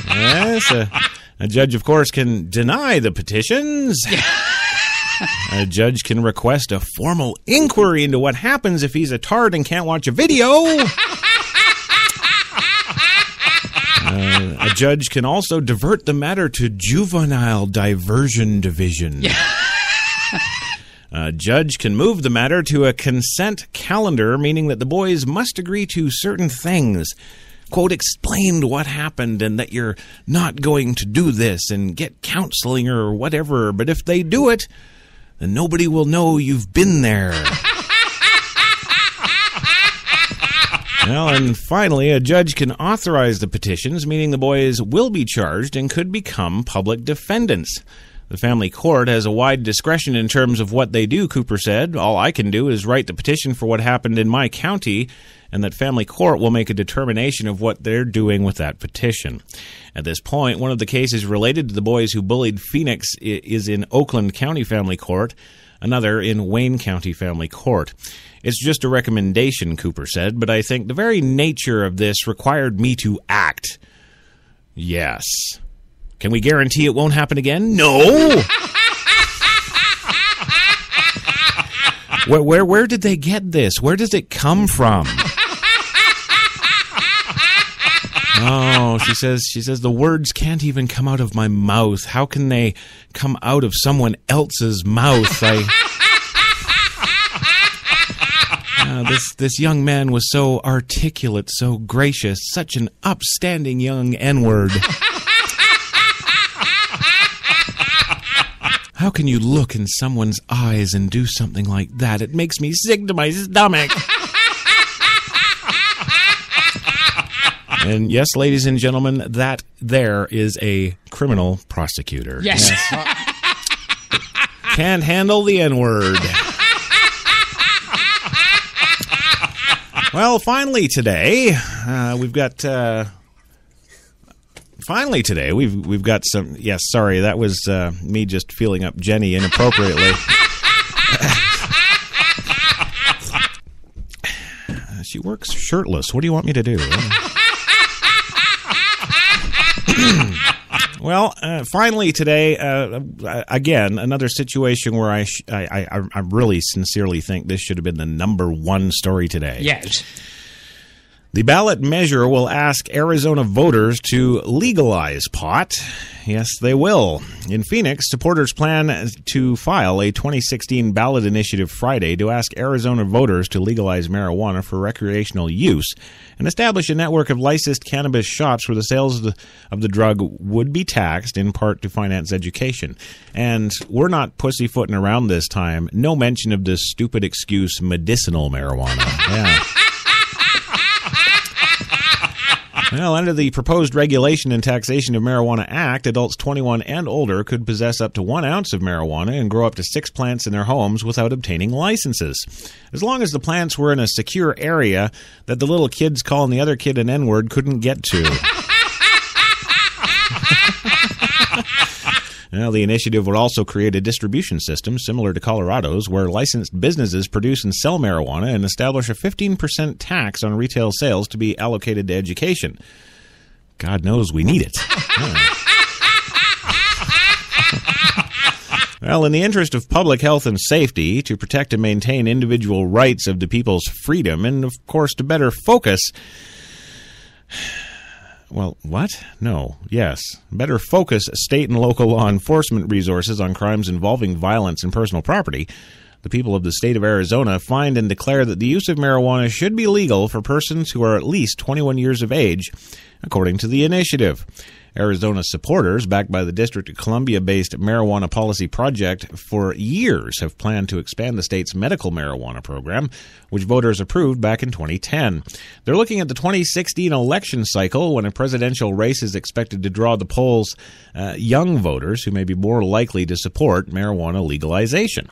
Yes, a judge, of course, can deny the petitions. A judge can request a formal inquiry into what happens if he's a tard and can't watch a video. A judge can also divert the matter to juvenile diversion division. A judge can move the matter to a consent calendar, meaning that the boys must agree to certain things. Quote, explain what happened and that you're not going to do this and get counseling or whatever. But if they do it, then nobody will know you've been there. Well, and finally, a judge can authorize the petitions, meaning the boys will be charged and could become public defendants. The family court has a wide discretion in terms of what they do, Cooper said. All I can do is write the petition for what happened in my county, and that family court will make a determination of what they're doing with that petition. At this point, one of the cases related to the boys who bullied Phoenix is in Oakland County Family Court, another in Wayne County Family Court. It's just a recommendation, Cooper said, but I think the very nature of this required me to act. Yes. Can we guarantee it won't happen again? No! Where did they get this? Where does it come from? Oh, she says the words can't even come out of my mouth. How can they come out of someone else's mouth? This young man was so articulate, so gracious, such an upstanding young N-word. How can you look in someone's eyes and do something like that? It makes me sick to my stomach. And yes, ladies and gentlemen, that there is a criminal prosecutor. Yes. Can't handle the N-word. Well, finally today, we've got some. Yes, sorry, that was me just feeling up Jenny inappropriately. She works shirtless. What do you want me to do? Well, finally today, again, another situation where I really sincerely think this should have been the number one story today. Yes. The ballot measure will ask Arizona voters to legalize pot. Yes, they will. In Phoenix, supporters plan to file a 2016 ballot initiative Friday to ask Arizona voters to legalize marijuana for recreational use and establish a network of licensed cannabis shops where the sales of the drug would be taxed, in part to finance education. And we're not pussyfooting around this time. No mention of this stupid excuse, medicinal marijuana. Yeah. Well, under the proposed Regulation and Taxation of Marijuana Act, adults 21 and older could possess up to 1 ounce of marijuana and grow up to 6 plants in their homes without obtaining licenses, as long as the plants were in a secure area that the little kids calling the other kid an N-word couldn't get to. Now, the initiative would also create a distribution system similar to Colorado's, where licensed businesses produce and sell marijuana and establish a 15% tax on retail sales to be allocated to education. God knows we need it. Well, in the interest of public health and safety, to protect and maintain individual rights of the people's freedom, and, of course, to better focus... Well, what? No. Yes. Better focus state and local law enforcement resources on crimes involving violence and personal property. The people of the state of Arizona find and declare that the use of marijuana should be legal for persons who are at least 21 years of age, according to the initiative. Arizona supporters, backed by the District of Columbia-based Marijuana Policy Project, for years have planned to expand the state's medical marijuana program, which voters approved back in 2010. They're looking at the 2016 election cycle, when a presidential race is expected to draw the polls young voters who may be more likely to support marijuana legalization.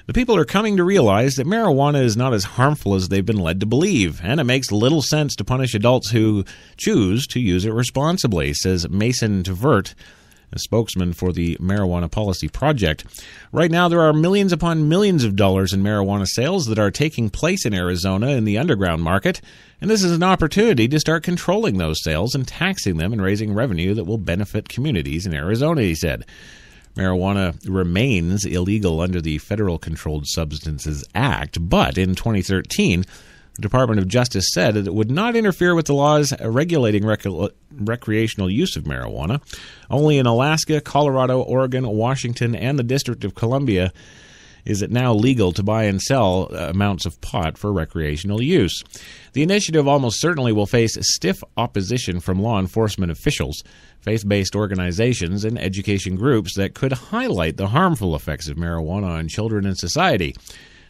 The people are coming to realize that marijuana is not as harmful as they've been led to believe, and it makes little sense to punish adults who choose to use it responsibly, says Mason Tvert, a spokesman for the Marijuana Policy Project. Right now, there are millions upon millions of dollars in marijuana sales that are taking place in Arizona in the underground market, and this is an opportunity to start controlling those sales and taxing them and raising revenue that will benefit communities in Arizona, he said. Marijuana remains illegal under the Federal Controlled Substances Act, but in 2013, the Department of Justice said that it would not interfere with the laws regulating recreational use of marijuana. Only in Alaska, Colorado, Oregon, Washington, and the District of Columbia is it now legal to buy and sell amounts of pot for recreational use. The initiative almost certainly will face stiff opposition from law enforcement officials, faith-based organizations, and education groups that could highlight the harmful effects of marijuana on children and society.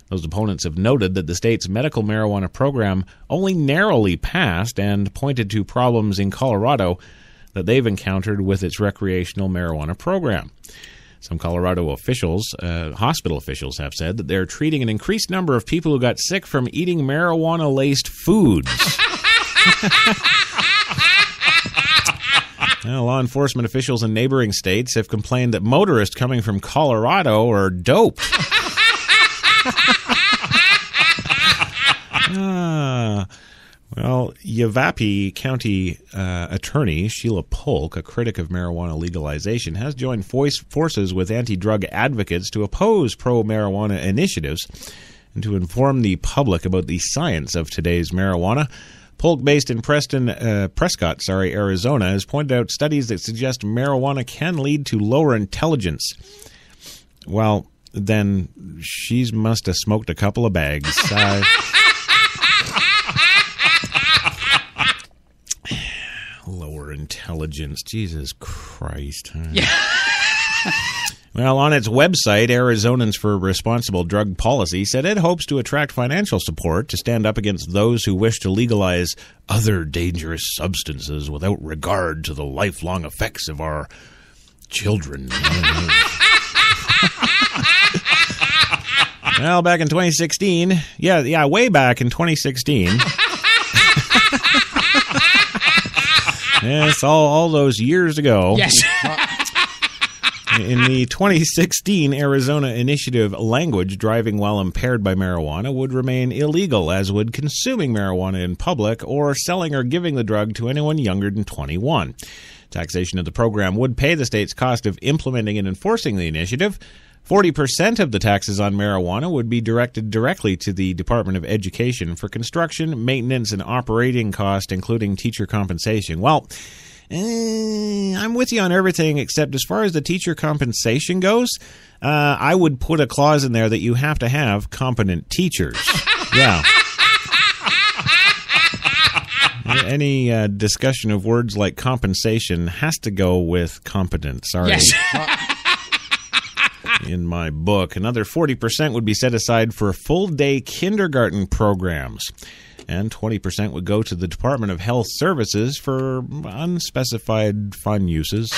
Those opponents have noted that the state's medical marijuana program only narrowly passed and pointed to problems in Colorado that they've encountered with its recreational marijuana program. Some Colorado officials, hospital officials, have said that they're treating an increased number of people who got sick from eating marijuana-laced foods. Well, law enforcement officials in neighboring states have complained that motorists coming from Colorado are doped. Well, Yavapai County Attorney Sheila Polk, a critic of marijuana legalization, has joined forces with anti-drug advocates to oppose pro-marijuana initiatives and to inform the public about the science of today's marijuana. Polk, based in Prescott, Arizona, has pointed out studies that suggest marijuana can lead to lower intelligence. Well, then she must have smoked a couple of bags. Lower intelligence. Jesus Christ. Yeah. Well, on its website, Arizonans for Responsible Drug Policy said it hopes to attract financial support to stand up against those who wish to legalize other dangerous substances without regard to the lifelong effects of our children. Well, back in 2016, way back in 2016. Yes, all those years ago. Yes. In the 2016 Arizona initiative, language driving while impaired by marijuana would remain illegal, as would consuming marijuana in public or selling or giving the drug to anyone younger than 21. Taxation of the program would pay the state's cost of implementing and enforcing the initiative. 40% of the taxes on marijuana would be directed directly to the Department of Education for construction, maintenance, and operating cost, including teacher compensation. Well, I'm with you on everything except as far as the teacher compensation goes, I would put a clause in there that you have to have competent teachers. Yeah. Any discussion of words like compensation has to go with competent. Sorry. Yes. In my book, another 40% would be set aside for full-day kindergarten programs. And 20% would go to the Department of Health Services for unspecified fun uses.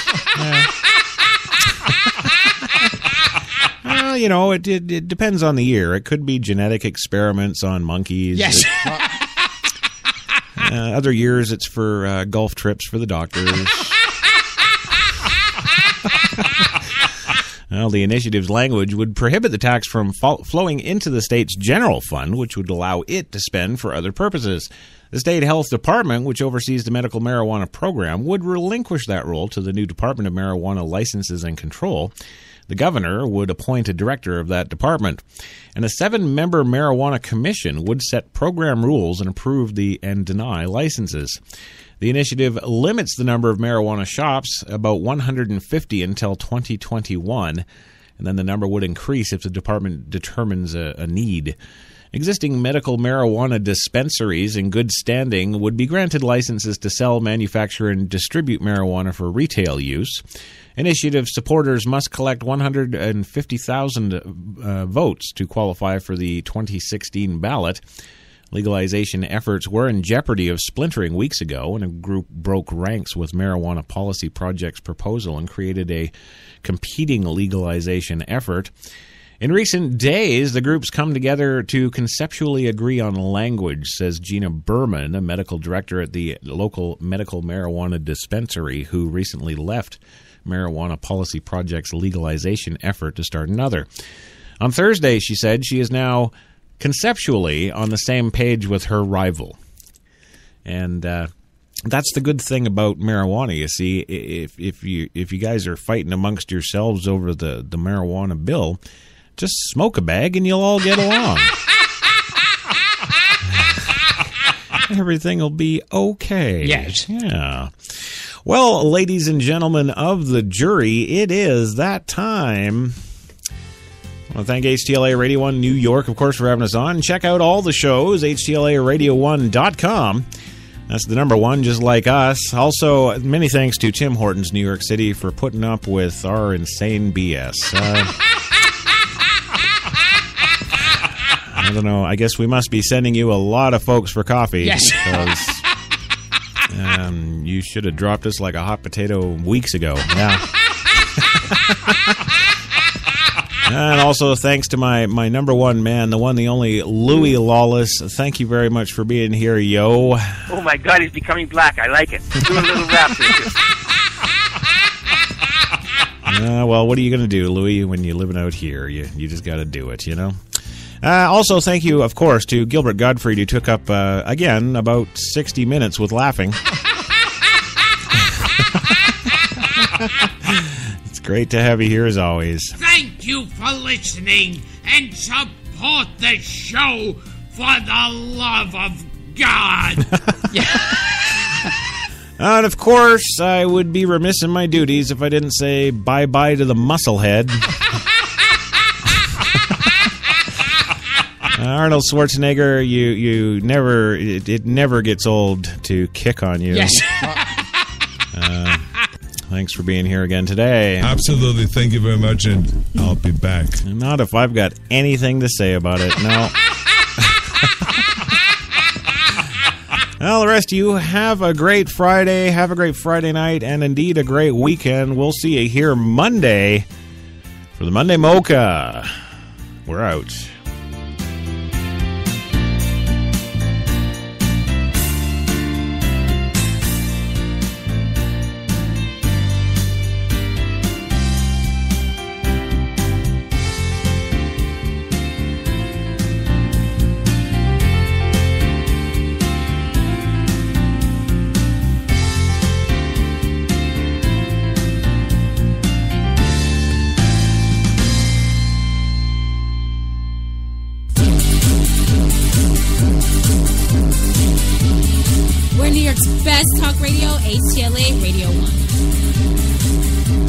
Well, it depends on the year. It could be genetic experiments on monkeys. Yes. Other years, it's for golf trips for the doctors. Well, the initiative's language would prohibit the tax from flowing into the state's general fund, which would allow it to spend for other purposes. The state health department, which oversees the medical marijuana program, would relinquish that role to the new Department of Marijuana Licenses and Control. The governor would appoint a director of that department. And a 7-member marijuana commission would set program rules and approve and deny licenses. The initiative limits the number of marijuana shops, about 150 until 2021, and then the number would increase if the department determines a need. Existing medical marijuana dispensaries in good standing would be granted licenses to sell, manufacture, and distribute marijuana for retail use. Initiative supporters must collect 150,000 votes to qualify for the 2016 ballot. Legalization efforts were in jeopardy of splintering weeks ago when a group broke ranks with Marijuana Policy Project's proposal and created a competing legalization effort. In recent days, the groups come together to conceptually agree on language, says Gina Berman, a medical director at the local medical marijuana dispensary who recently left Marijuana Policy Project's legalization effort to start another. On Thursday, she said she is now conceptually on the same page with her rival. And that's the good thing about marijuana, you see. If you guys are fighting amongst yourselves over the marijuana bill, just smoke a bag and you'll all get along. Everything will be okay. Yes. Yeah. Well, ladies and gentlemen of the jury, it is that time. I want to thank HTLA Radio 1 New York, of course, for having us on. Check out all the shows, HTLARadio1.com. That's the number one, just like us. Also, many thanks to Tim Hortons, New York City, for putting up with our insane BS. I don't know. I guess we must be sending you a lot of folks for coffee. Yes. Because you should have dropped us like a hot potato weeks ago. Yeah. And also thanks to my number one man, the one, the only, Louis Lawless. Thank you very much for being here, yo. Oh, my God, he's becoming black. I like it. Do a little rap there. Well, what are you going to do, Louis, when you're living out here? You just got to do it, you know? Also, thank you, of course, to Gilbert Gottfried, who took up, again, about 60 minutes with laughing. It's great to have you here, as always. Thank you for listening and support the show for the love of God. And of course, I would be remiss in my duties if I didn't say bye-bye to the musclehead. Arnold Schwarzenegger, you never, it never gets old to kick on you. Yes. Thanks for being here again today. Absolutely. Thank you very much, and I'll be back. Not if I've got anything to say about it. No. Well, the rest of you, have a great Friday, have a great Friday night, and indeed a great weekend. We'll see you here Monday for the Monday Mocha. We're out. We're New York's best talk radio, HTLA Radio 1.